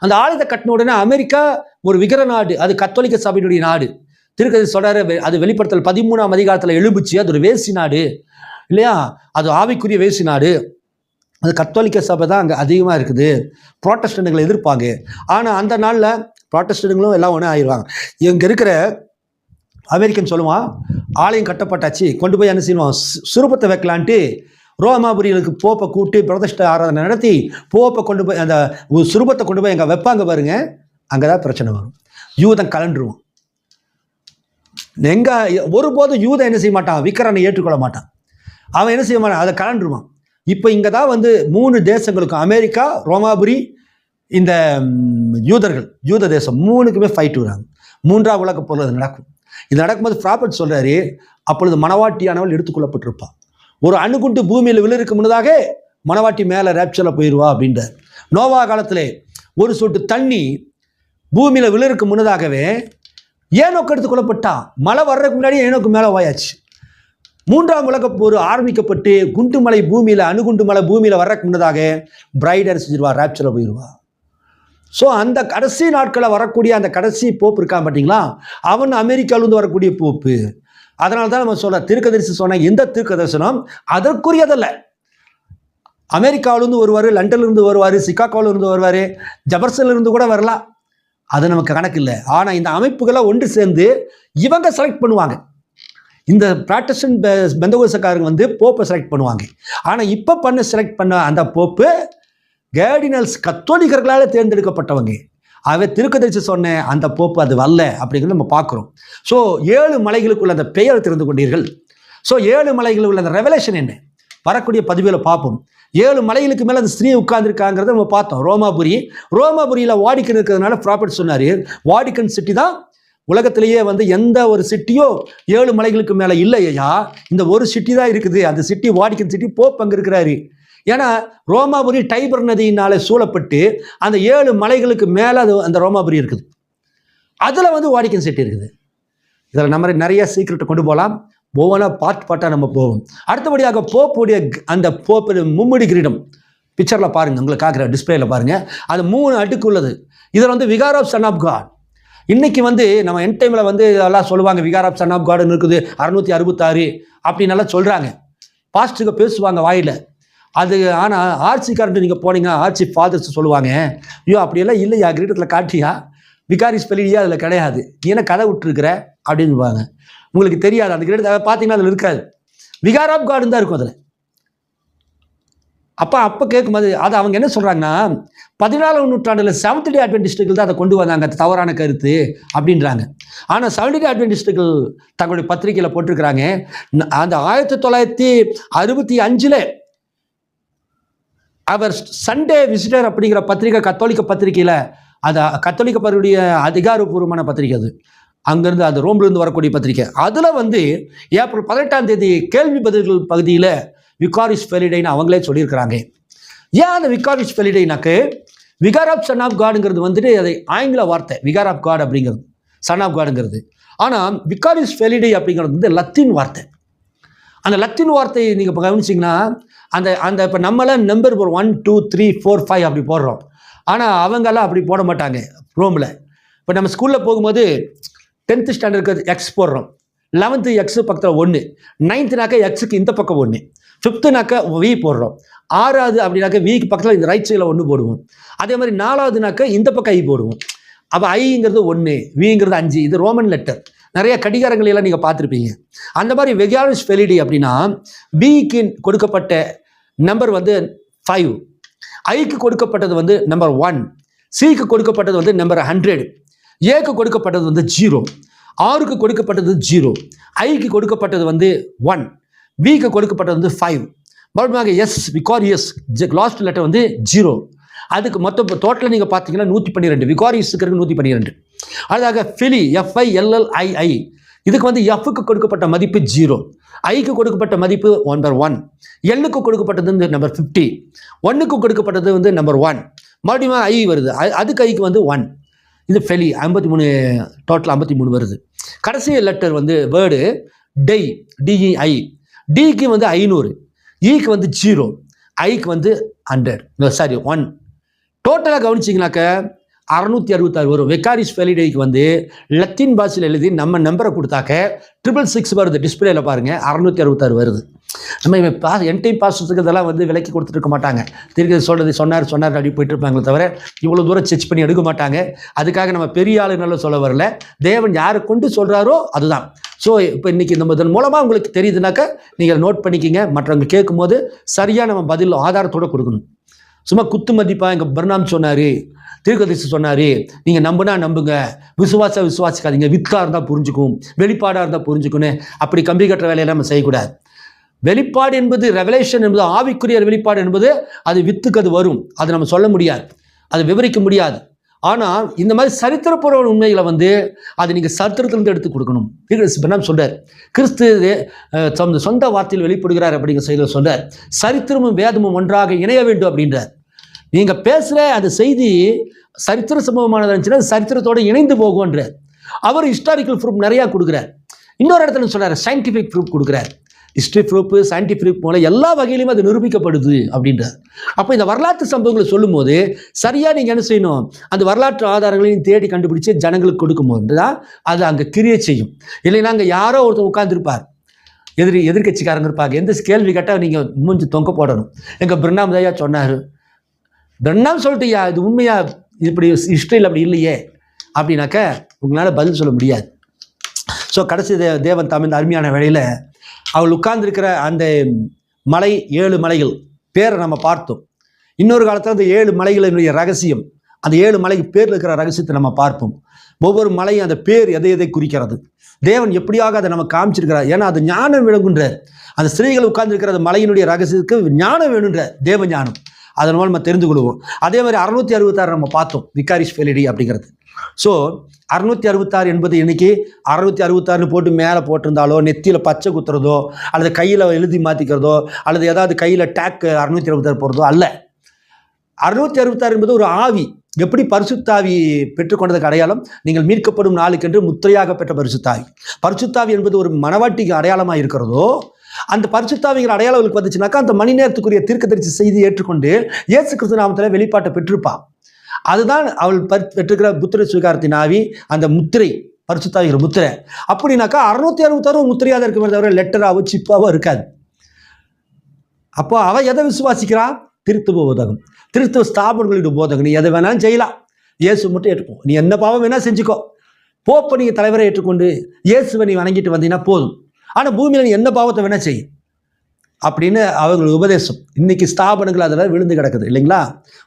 அந்த ஆலயத்தை கட்டின உடனே அமெரிக்கா ஒரு விக்கிர நாடு, அது கத்தோலிக்க சபையினுடைய நாடு. திருக்கதை சொல்றாரு, அது வெளிப்படுத்தல் 13ஆம் அதிகாரத்தில் எழும்புச்சு. அது ஒரு வேசி நாடு இல்லையா? அது ஆவிக்குரிய வேசி நாடு. அது கத்தோலிக்க சபை தான் அங்கே அதிகமாக இருக்குது. புரோட்டஸ்டன்ட்களை எதிர்ப்பாங்க. ஆனால் அந்த நாளில் புரோட்டஸ்டன்ட்களும் எல்லாம் ஒன்றே ஆயிடுவாங்க. இங்கே இருக்கிற அமெரிக்கன் சொல்லுவான், ஆலயம் கட்டப்பட்டாச்சு, கொண்டு போய் என்ன செய்வான், சுரூபத்தை வைக்கலான்ட்டு ரோமாபுரிகளுக்கு போப்பை கூட்டி பிரதிஷ்ட ஆராதனை நடத்தி போப்பை கொண்டு போய் அந்த சுரூபத்தை கொண்டு போய் எங்கே வைப்பாங்க பாருங்க, அங்கே தான் பிரச்சனை வரும். யூதன் கலண்டுருவான். எங்கே ஒருபோதும் யூதன் என்ன செய்ய மாட்டான், விக்கிரனை ஏற்றுக்கொள்ள மாட்டான். அவன் என்ன செய்ய மாட்டான், அதை கலண்டுருவான். இப்போ இங்கே தான் 3 தேசங்களுக்கும், அமெரிக்கா, ரோமாபுரி, இந்த யூதர்கள், யூத தேசம் 3க்குமே ஃபைட் வராங்க. 3ஆம் உலகப் போர் நடக்கும். இது நடக்கும்போது ப்ராபர்ட் சொல்கிறாரு, அப்பொழுது மணவாட்டியானவள் எடுத்துக்கொள்ளப்பட்டிருப்பாள். ஒரு அணுகுண்டு பூமியில் விழுறதுக்கு முன்னதாக மணவாட்டி மேலே ரேப்சரில் போயிடுவா அப்படின்றார். நோவா காலத்தில் ஒரு சொட்டு தண்ணி பூமியில் விழுறதுக்கு முன்னதாகவே ஏனோக்கு எடுத்துக்கொள்ளப்பட்டான். மழை வர்றதுக்கு முன்னாடி ஏனோக்கு மேலே வாயாச்சு. 3ஆம் உலகப் போர் ஆரம்பிக்கப்பட்டு குண்டு மலை பூமியில், அணுகுண்டு மலை பூமியில் வர்றதுக்கு முன்னதாக பிரைடர் செஞ்சிருவா, ரேப்சரில் போயிடுவா. ஸோ அந்த கடைசி நாட்களில் வரக்கூடிய அந்த கடைசி போப்பு இருக்கான் பார்த்தீங்களா, அவன் அமெரிக்காவிலேருந்து வரக்கூடிய போப்பு. அதனால தான் நம்ம சொல்ல, தீர்க்கதரிசி சொன்ன எந்த தீர்க்க தரிசனம் அதற்குரியதல்ல. அமெரிக்காவிலேருந்து வருவார், லண்டன்லேருந்து வருவார், சிகாகோவிலிருந்து வருவார், ஜெபர்சன்லேருந்து கூட வரலாம். அது நமக்கு கணக்கு இல்லை. ஆனால் இந்த அமைப்புகளை ஒன்று சேர்ந்து இவங்க செலக்ட் பண்ணுவாங்க. இந்த ப்ராட்டஸ்டன்ட் பெந்தகோஸ்தக்காரங்க போப்பை செலக்ட் பண்ணுவாங்க. ஆனால் இப்போ செலக்ட் பண்ண அந்த போப்பு கேர்டினல்ஸ், கத்தோலிக்கர்களால் தேர்ந்தெடுக்கப்பட்டவங்க. ஆகவே தீர்க்கதரிசி சொன்ன அந்த போப்பு அது வரல அப்படிங்கிறது நம்ம பார்க்குறோம். ஸோ 7 மலைகளுக்குள்ள அந்த பெயர் தெரிந்து கொண்டீர்கள். ஸோ 7 மலைகளுக்குள்ள அந்த ரெவலேஷன் என்ன, வரக்கூடிய பதிவில் பார்ப்போம். 7 மலைகளுக்கு மேலே அந்த ஸ்திரீ உட்கார்ந்துருக்காங்கிறத நம்ம பார்த்தோம். ரோமாபுரியில் வாடிக்கன் இருக்கிறதுனால ப்ராஃபட் சொன்னார், வாடிக்கன் சிட்டி தான் உலகத்திலேயே வந்து எந்த ஒரு சிட்டியோ 7 மலைகளுக்கு மேலே இல்லையா, இந்த ஒரு சிட்டி தான் இருக்குது, அந்த சிட்டி வாடிக்கன் சிட்டி. போப் அங்கே இருக்கிறாரு. ஏன்னா ரோமாபுரி டைபர் நதியினால சூழப்பட்டு அந்த 7 மலைகளுக்கு மேலே அது அந்த ரோமாபுரி இருக்குது. அதில் வந்து வாடிக்கன் சிட்டி இருக்குது. இதில் நம்ம நிறைய சீக்கிரட்டை கொண்டு போகலாம். ஒவ்வொன்றா பாட்டாக நம்ம போவோம். அடுத்தபடியாக போப்புடைய அந்த போப்பு மும்முடி கிரீடம் பிக்சரில் பாருங்கள், உங்களுக்கு காக்கிற டிஸ்பிளேல பாருங்கள். அது 3 அடுக்கு உள்ளது. இதில் வந்து vicar of son of God. இன்னைக்கு வந்து நம்ம என் டைமில் வந்து இதெல்லாம் சொல்லுவாங்க, விகார் ஆஃப் சன் ஆஃப் காட்னு இருக்குது 666 அப்படின்னு எல்லாம் சொல்கிறாங்க. பாஸ்ட்டுக்கு பேசுவாங்க வாயில். அது ஆனால் ஆர்ச்சி கரண்ட் நீங்கள் போனீங்க, ஆர்ச்சி ஃபாதர்ஸ் சொல்லுவாங்க, ஐயோ அப்படியெல்லாம் இல்லையா, கிரீடத்தில் காட்டியா, விகாரிஸ் பெலியா அதில் கிடையாது, நீ என்ன கதை விட்டுருக்குற அப்படின்னுவாங்க. உங்களுக்கு தெரியாது, அந்த கிரீடத்தை பார்த்தீங்கன்னா அதில் இருக்காது, விகார் ஆஃப் கார்டு தான் இருக்கும் அதில். அப்போ கேட்கும்போது அது அவங்க என்ன சொல்கிறாங்கன்னா, 14ஆம் நூற்றாண்டில் செவன்த் டே அட்வென்டிஸ்டுகள் தான் அதை கொண்டு வந்தாங்க, தவறான கருத்து அப்படின்றாங்க. ஆனால் செவன்த் டே அட்வென்டிஸ்டுகள் தங்களுடைய பத்திரிகையில் போட்டிருக்கிறாங்க, அந்த 1965 அவர் சண்டே விசிட்டர் அப்படிங்கிற பத்திரிகை, கத்தோலிக்க பத்திரிகையில், அது கத்தோலிக்க பத்திரிகையுடைய அதிகாரப்பூர்வமான பத்திரிகை, அது அங்கேருந்து அது ரோம்லேருந்து வரக்கூடிய பத்திரிகை. அதில் வந்து ஏப்ரல் 18ஆம் தேதி கேள்வி பதில்கள் பகுதியில் விகாரிஸ் ஃபெலிடைன்னு அவங்களே சொல்லியிருக்கிறாங்க. ஏன் அந்த விகாரிஸ் ஃபெலிடைனாக்கு விகார் ஆஃப் சன் ஆஃப் காடுங்கிறது வந்துட்டு அதை ஆங்கில வார்த்தை, விகார் ஆஃப் காட் அப்படிங்கிறது சன் ஆஃப் காடுங்கிறது. ஆனால் விகாரிஸ் ஃபெலிடை அப்படிங்கிறது வந்து லத்தீன் வார்த்தை. அந்த லத்தீன் வார்த்தையை நீங்கள் இப்போ கவனிச்சிங்கன்னா அந்த அந்த இப்போ நம்மளாம் நம்பர் 1 2 3 4 5 அப்படி போடுறோம். ஆனால் அவங்கெல்லாம் அப்படி போட மாட்டாங்க ரோமில். இப்போ நம்ம ஸ்கூலில் போகும்போது 10th ஸ்டாண்டர்டுக்கு எக்ஸ் போடுறோம், 11th எக்ஸு பக்கத்தில் 1, 9th எக்ஸுக்கு இந்த பக்கம் 1, 5th வி போடுறோம், 6வது அப்படின்னாக்க விக்கு பக்கத்தில் இந்த ரைட் சைடில் 1 போடுவோம். அதே மாதிரி 4வது இந்த பக்கம் ஐ போடுவோம். அப்போ ஐங்கிறது 1, விங்கிறது 5. இது ரோமன் லெட்டர். நிறைய கடிகாரங்கள் எல்லாம் நீங்கள் பார்த்துருப்பீங்க. அந்த மாதிரி விகாரிஸ் ஃபெலிடி அப்படின்னா பிக்கு கொடுக்கப்பட்ட நம்பர் வந்து 5, ஐக்கு கொடுக்கப்பட்டது வந்து நம்பர் 1, சிக்கு கொடுக்கப்பட்டது வந்து நம்பர் 100, ஏக்கு கொடுக்கப்பட்டது வந்து 0, ஆருக்கு கொடுக்கப்பட்டது 0, ஐக்கு கொடுக்கப்பட்டது வந்து 1, பிக்கு கொடுக்கப்பட்டது வந்து 5. மறுபடியும் எஸ் விகாரியஸ் லாஸ்ட் லெட்டர் வந்து 0. அதுக்கு மொத்தம் டோட்டலாக நீங்கள் பார்த்தீங்கன்னா 112, விகாரியஸுக்கு 112. அதாக ஃபிலி FILLII, இதுக்கு வந்து எஃப்க்கு கொடுக்கப்பட்ட மதிப்பு 0, ஐக்கு கொடுக்கப்பட்ட மதிப்பு நம்பர் 1, எல்லுக்கு கொடுக்கப்பட்டது வந்து நம்பர் 50, 1க்கு கொடுக்கப்பட்டது வந்து நம்பர் 1, மறுபடியும் ஐ வருது, அதுக்கு ஐக்கு வந்து 1. இது ஃபெலி 53, டோட்டல் 53 வருது. கடைசி லெட்டர் வந்து வேர்டு டை, DEI, டிக்கு வந்து 500, ஈக்கு வந்து 0, ஐக்கு வந்து 100. டோட்டலாக கவனிச்சிங்கனாக்க 666 வரும். விகாரிஸ் ஃபெலிடைக்கு வந்து லத்தீன் பாஷையில் எழுதி நம்ம நம்பரை கொடுத்தாக்க 666 வருது. டிஸ்பிளேல பாருங்கள், 666 வருது. நம்ம என் டைம் பாஸ்டர்ஸுக்கு இதெல்லாம் வந்து விலைக்கு கொடுத்துட்டு இருக்க மாட்டாங்க. திருப்பி சொன்னார் அப்படி போயிட்டு இருப்பாங்களே தவிர இவ்வளோ தூரம் செக் பண்ணி எடுக்க மாட்டாங்க. அதுக்காக நம்ம பெரிய ஆளுநர்ல சொல்ல வரல, தேவன் யாரை கொண்டு சொல்கிறாரோ அதுதான். ஸோ இப்போ இன்றைக்கி நம்ம இதன் மூலமாக உங்களுக்கு தெரியுதுனாக்கா நீங்கள் நோட் பண்ணிக்கிங்க. மற்றவங்க கேட்கும்போது சரியாக நம்ம பதில் ஆதாரத்தோடு கொடுக்கணும். சும்மா குத்து மதிப்பா எங்கள் பர்னாம் சொன்னார், தீர்க்கதரிசி சொன்னார், நீங்கள் நம்புனா நம்புங்க, விசுவாசிக்காதீங்க, வித்தாக இருந்தால் புரிஞ்சுக்கும், வெளிப்பாடாக இருந்தால் புரிஞ்சுக்கணும், அப்படி கம்பி கட்டுற வேலையெல்லாம் நம்ம செய்யக்கூடாது. வெளிப்பாடு என்பது, ரெவலேஷன் என்பது, ஆவிக்குரிய வெளிப்பாடு என்பது அது வித்துக்கு அது வரும், அது நம்ம சொல்ல முடியாது, அது விவரிக்க முடியாது. ஆனால் இந்த மாதிரி சரித்திரப்பூர்வ உண்மைகளை வந்து அது நீங்கள் சரித்திரத்திலிருந்து எடுத்து கொடுக்கணும். பர்னாம் சொல்றார், கிறிஸ்து சொந்த வார்த்தையில் வெளிப்படுகிறார் அப்படிங்கிற செய்தியில் சொல்றார், சரித்திரமும் வேதமும் ஒன்றாக இணைய வேண்டும் அப்படின்றார். நீங்கள் பேசுகிற அந்த செய்தி சரித்திர சம்பவமானதாக இருந்துச்சுன்னா சரித்திரத்தோடு இணைந்து போகும்ன்றார். அவர் ஹிஸ்டாரிக்கல் ப்ரூஃப் நிறையா கொடுக்குறார். இன்னொரு இடத்துல சொல்கிறார், சயின்டிஃபிக் ப்ரூஃப் கொடுக்குறார். ஹிஸ்ட்ரி ப்ரூஃப், சயின்டிஃபிக் மூலம் எல்லா வகையிலுமே அது நிரூபிக்கப்படுது அப்படின்றார். அப்போ இந்த வரலாற்று சம்பவங்களை சொல்லும் போது சரியாக நீங்கள் என்ன செய்யணும், அந்த வரலாற்று ஆதாரங்களையும் தேடி கண்டுபிடிச்சு ஜனங்களுக்கு கொடுக்கும்போது தான் அது அங்கே கிரியை செய்யும். இல்லைன்னா அங்கே யாரோ ஒருத்தர் உட்கார்ந்துருப்பார், எதிர்கட்சிக்காரங்க இருப்பாங்க, எந்த கேள்வி கேட்டால் நீங்கள் மூஞ்சி தொங்க போடணும். எங்கள் பர்னாம் தயா சொன்னார், பர்னாம் சொல்லிட்டியா, இது உண்மையா, இப்படி ஹிஸ்ட்ரியில் அப்படி இல்லையே அப்படின்னாக்க உங்களால் பதில் சொல்ல முடியாது. ஸோ கடைசி தேவன் தாம் இந்த அருமையான வேளையில் அவள் உட்கார்ந்துருக்கிற அந்த மலை, 7 மலைகள் பேரை நம்ம பார்த்தோம். இன்னொரு காலத்தில் அந்த 7 மலைகளினுடைய ரகசியம் அந்த 7 மலைக்கு பேர் இருக்கிற ரகசியத்தை நம்ம பார்ப்போம். ஒவ்வொரு மலையும் அந்த பேர் எதை எதை குறிக்கிறது, தேவன் எப்படியாக அதை நம்ம காமிச்சிருக்கிறார். ஏன்னா அது ஞானம் வேணுன்ற, அந்த ஸ்திரீகள் உட்கார்ந்துருக்கிற அந்த மலையினுடைய ரகசியத்துக்கு ஞானம் வேணுன்ற, தேவ ஞானம். அதன் மூலம் நம்ம தெரிந்து கொள்வோம். அதே மாதிரி 666 நம்ம பார்த்தோம், விகாரிஸ் ஃபெலிடி அப்படிங்கிறது. ஸோ 666 என்பது இன்னைக்கு 666 போட்டு மேலே போட்டிருந்தாலோ, நெத்தியில் பச்சை குத்துறதோ, அல்லது கையில் எழுதி மாற்றிக்கிறதோ, அல்லது ஏதாவது கையில் டேக் 666 போடுறதோ அல்ல. 666 என்பது ஒரு ஆவி. எப்படி பரிசுத்தாவி பெற்றுக்கொண்டதுக்கு அடையாளம், நீங்கள் மீட்கப்படும் நாளுக்கென்று முத்திரையாக பெற்ற பரிசுத்தாவி. பரிசுத்தாவி என்பது ஒரு மனவாட்டிக்கு அடையாளமாக இருக்கிறதோ, அந்த பரிசுத்தாவிங்கிற அடையாளங்களுக்கு வந்துச்சுனாக்கா அந்த மணி நேரத்துக்குரிய தீர்க்கதரிசி செய்தி ஏற்றுக்கொண்டு இயேசு கிறிஸ்து நாமத்தில் வெளிப்பாட்டை பெற்றிருப்பான். அதுதான் அவள் பெற்றுக்கிற புத்திர சுவிகாரத்தின் ஆவி, அந்த முத்திரை, பரிசுத்தாவிங்கிற முத்திரை. அப்படின்னாக்கா 666 முத்திரையாக தான் இருக்குமே தவிர லெட்டராவோ சிப்பாவோ இருக்காது. அப்போ அவள் எதை விசுவாசிக்கிறான்? திருத்துவ போதகம், திருத்துவ ஸ்தாபனங்களுடைய போதகம். நீ எதை வேணாலும் செய்யலாம், இயேசு மட்டும் ஏற்றுப்போம். நீ என்ன பாவம் வேணால் செஞ்சுக்கோ, போப்ப நீங்கள் தலைவரை ஏற்றுக்கொண்டு இயேசுவை நீ வணங்கிட்டு வந்தீங்கன்னா போதும். ஆனால் பூமியில் நீ என்ன பாவத்தை வேணால் செய் அப்படின்னு அவங்களுக்கு உபதேசம். இன்னைக்கு ஸ்தாபனங்கள் அதில் விழுந்து கிடக்குது இல்லைங்களா?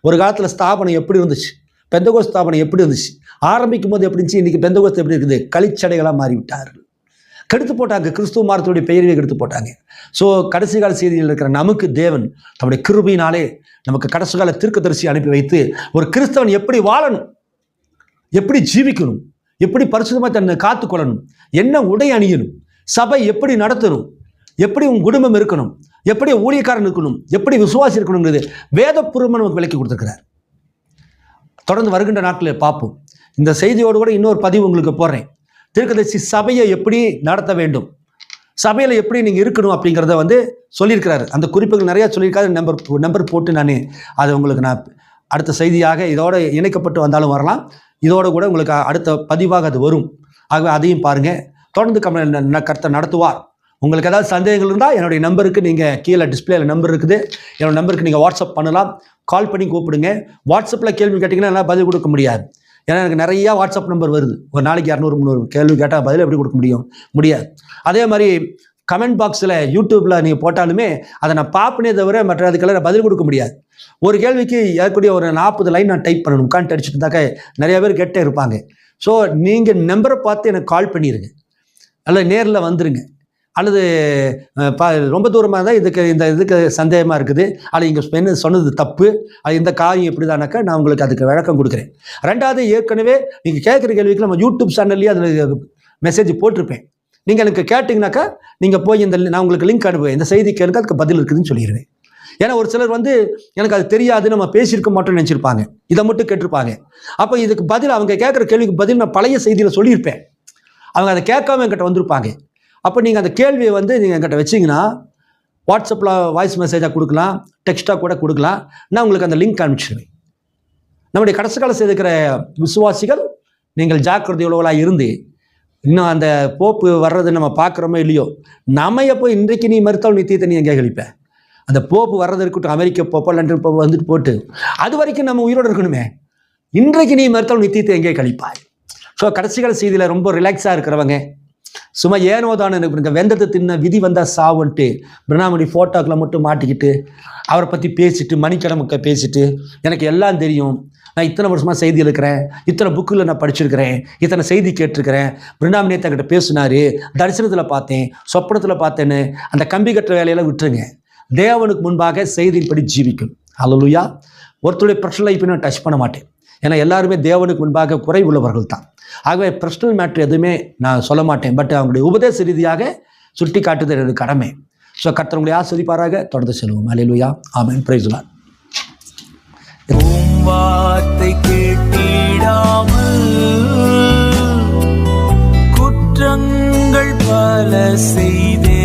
ஒரு காலத்தில் ஸ்தாபனம் எப்படி இருந்துச்சு, பெந்தகோஸ்து ஸ்தாபனம் எப்படி இருந்துச்சு, ஆரம்பிக்கும் போது எப்படி இருந்துச்சு, இன்றைக்கி பெந்தகோஸ்து எப்படி இருக்குது? களிச்சடைகளாக மாறிவிட்டார்கள், கெடுத்து போட்டாங்க, கிறிஸ்துவ மார்க்கத்துடைய பெயரையே கெடுத்து போட்டாங்க. ஸோ கடைசி கால செய்தியில் இருக்கிற நமக்கு தேவன் நம்முடைய கிருபையினாலே நமக்கு கடைசி கால தீர்க்கதரிசி அனுப்பி வைத்து ஒரு கிறிஸ்தவன் எப்படி வாழணும், எப்படி ஜீவிக்கணும், எப்படி பரிசுத்தமாக தன்னை காத்துக்கொள்ளணும், என்ன உடை அணியணும், சபை எப்படி நடத்தணும், எப்படி உன் குடும்பம் இருக்கணும், எப்படி ஊழியக்காரன் இருக்கணும், எப்படி விசுவாசி இருக்கணுங்கிறது வேதபூர்வமாக நமக்கு விளக்கி கொடுத்துருக்கிறார். தொடர்ந்து வருகின்ற நாட்களில் பார்ப்போம். இந்த செய்தியோடு கூட இன்னொரு பதிவு உங்களுக்கு போடுறேன். தீர்க்கதரிசி சபையை எப்படி நடத்த வேண்டும், சபையில் எப்படி நீங்கள் இருக்கணும் அப்படிங்கிறத சொல்லியிருக்கிறாரு. அந்த குறிப்புகள் நிறையா சொல்லியிருக்காரு. நம்பர் போட்டு அதை உங்களுக்கு நான் அடுத்த செய்தியாக இதோட இணைக்கப்பட்டு வந்தாலும் வரலாம். இதோடு கூட உங்களுக்கு அடுத்த பதிவாக அது வரும். ஆகவே அதையும் பாருங்கள். தொடர்ந்து கர்த்தர் நடத்துவார். உங்களுக்கு ஏதாவது சந்தேகங்கள் இருந்தால் என்னுடைய நம்பருக்கு நீங்கள் கீழே டிஸ்பிளேயில் நம்பர் இருக்குது, என்னோட நம்பருக்கு நீங்கள் வாட்ஸ்அப் பண்ணலாம், கால் பண்ணி கூப்பிடுங்க. வாட்ஸ்அப்பில் கேள்வி கேட்டிங்கன்னா என்னால் பதில் கொடுக்க முடியாது. ஏன்னா எனக்கு நிறையா வாட்ஸ்அப் நம்பர் வருது. ஒரு நாளைக்கு 200-300 கேள்வி கேட்டால் பதில் எப்படி கொடுக்க முடியாது. அதே மாதிரி கமெண்ட் பாக்ஸில் யூடியூப்பில் நீங்கள் போட்டாலுமே அதை நான் பார்ப்பனே தவிர மற்ற அதுக்கெல்லாம் பதில் கொடுக்க முடியாது. ஒரு கேள்விக்கு ஏற்கனவே ஒரு 40 லைன் நான் டைப் பண்ணணும். உட்காந்து அடிச்சுட்டு இருந்தாக்க நிறைய பேர் கேட்டே இருப்பாங்க. ஸோ நீங்கள் நம்பரை பார்த்து எனக்கு கால் பண்ணிடுங்க, அல்லது நேரில் வந்துடுங்க, அல்லது ரொம்ப தூரமாக தான் இதுக்கு சந்தேகமாக இருக்குது, அல்லது இங்கே சொன்னது தப்பு, அது இந்த காரியம் எப்படி தானாக்கா நான் உங்களுக்கு அதுக்கு விளக்கம் கொடுக்குறேன். ரெண்டாவது, ஏற்கனவே நீங்கள் கேட்குற கேள்விக்கு நம்ம யூடியூப் சேனல்லேயே அதில் மெசேஜ் போட்டிருப்பேன். நீங்கள் எனக்கு கேட்டிங்கனாக்கா நீங்கள் போய் நான் உங்களுக்கு லிங்க் அனுப்புவேன், இந்த செய்தி கேளுங்க, அதுக்கு பதில் இருக்குதுன்னு சொல்லிடுவேன். ஏன்னா ஒரு சிலர் எனக்கு அது தெரியாது, நம்ம பேசியிருக்க மாட்டோம்னு நினச்சிருப்பாங்க, இதை மட்டும் கேட்டிருப்பாங்க. அப்போ இதுக்கு பதில், அவங்க கேட்குற கேள்விக்கு பதில் நான் பழைய செய்தியில் சொல்லியிருப்பேன். அவங்க அதை கேட்காம என்கிட்ட வந்திருப்பாங்க. அப்போ நீங்கள் அந்த கேள்வியை நீங்கள் என்கிட்ட வச்சிங்கன்னா வாட்ஸ்அப்பில் வாய்ஸ் மெசேஜாக கொடுக்கலாம், டெக்ஸ்ட்டாக கூட கொடுக்கலாம். நான் உங்களுக்கு அந்த லிங்க் அனுப்பிச்சிடுவேன். நம்முடைய கடைசி கால செய்திருக்கிற விசுவாசிகள் நீங்கள் ஜாக்கிரதையுள்ளவர்களாக இருந்து, இன்னும் அந்த போப்பு வர்றது நம்ம பார்க்குறோமோ இல்லையோ, நம்ம எப்போ இன்றைக்கு நீ மறுத்தால் நித்தியத்தை நீ எங்கே கழிப்பேன்? அந்த போப்பு வர்றது இருக்கட்டும், அமெரிக்க போப்போ லண்டன் போப்போ போட்டு அது வரைக்கும் நம்ம உயிரோடு இருக்கணுமே. இன்றைக்கு நீ மறுத்தால் நித்தியத்தை எங்கே கழிப்பாய்? ஸோ கடைசி கால செய்தியில் ரொம்ப ரிலாக்ஸாக இருக்கிறவங்க, சும்மா ஏனோதான எனக்கு வெந்தத்தை தின்ன விதி வந்தால் சாவுன்ட்டு பிரணாமணி ஃபோட்டோக்களை மட்டும் மாட்டிக்கிட்டு அவரை பற்றி பேசிட்டு மணிக்கிழமை பேசிட்டு எனக்கு எல்லாம் தெரியும், நான் இத்தனை வருஷமாக செய்தி இருக்கிறேன், இத்தனை புக்கில் நான் படிச்சிருக்கிறேன், இத்தனை செய்தி கேட்டிருக்கிறேன், பிரணாமணியத்தை கிட்ட பேசினார், தரிசனத்தில் பார்த்தேன், சொப்பனத்தில் பார்த்தேன்னு அந்த கம்பி கட்டுற வேலையெல்லாம் விட்டுருங்க. தேவனுக்கு முன்பாக செய்தியின்படி ஜீவிக்கும். அல்லேலூயா. ஒருத்தருடைய பர்சனல் லைஃப்பை நான் டச் பண்ண மாட்டேன். ஏன்னா எல்லாருமே தேவனுக்கு முன்பாக குறை உள்ளவர்கள் தான். ஆகவே பர்சனல் மேட்ரு எதுவுமே நான் சொல்ல மாட்டேன். பட் அவங்களுடைய உபதேச ரீதியாக சுட்டி காட்டுதல் எனக்கு கடமை. ஸோ கர்த்தர் உங்களை ஆசீர்வதிப்பாராக. தொடர்ந்து செல்வோம். Hallelujah. Amen. Praise the Lord. வார்த்தை கேட்டிடாமல் குற்றங்கள் பல செய்தே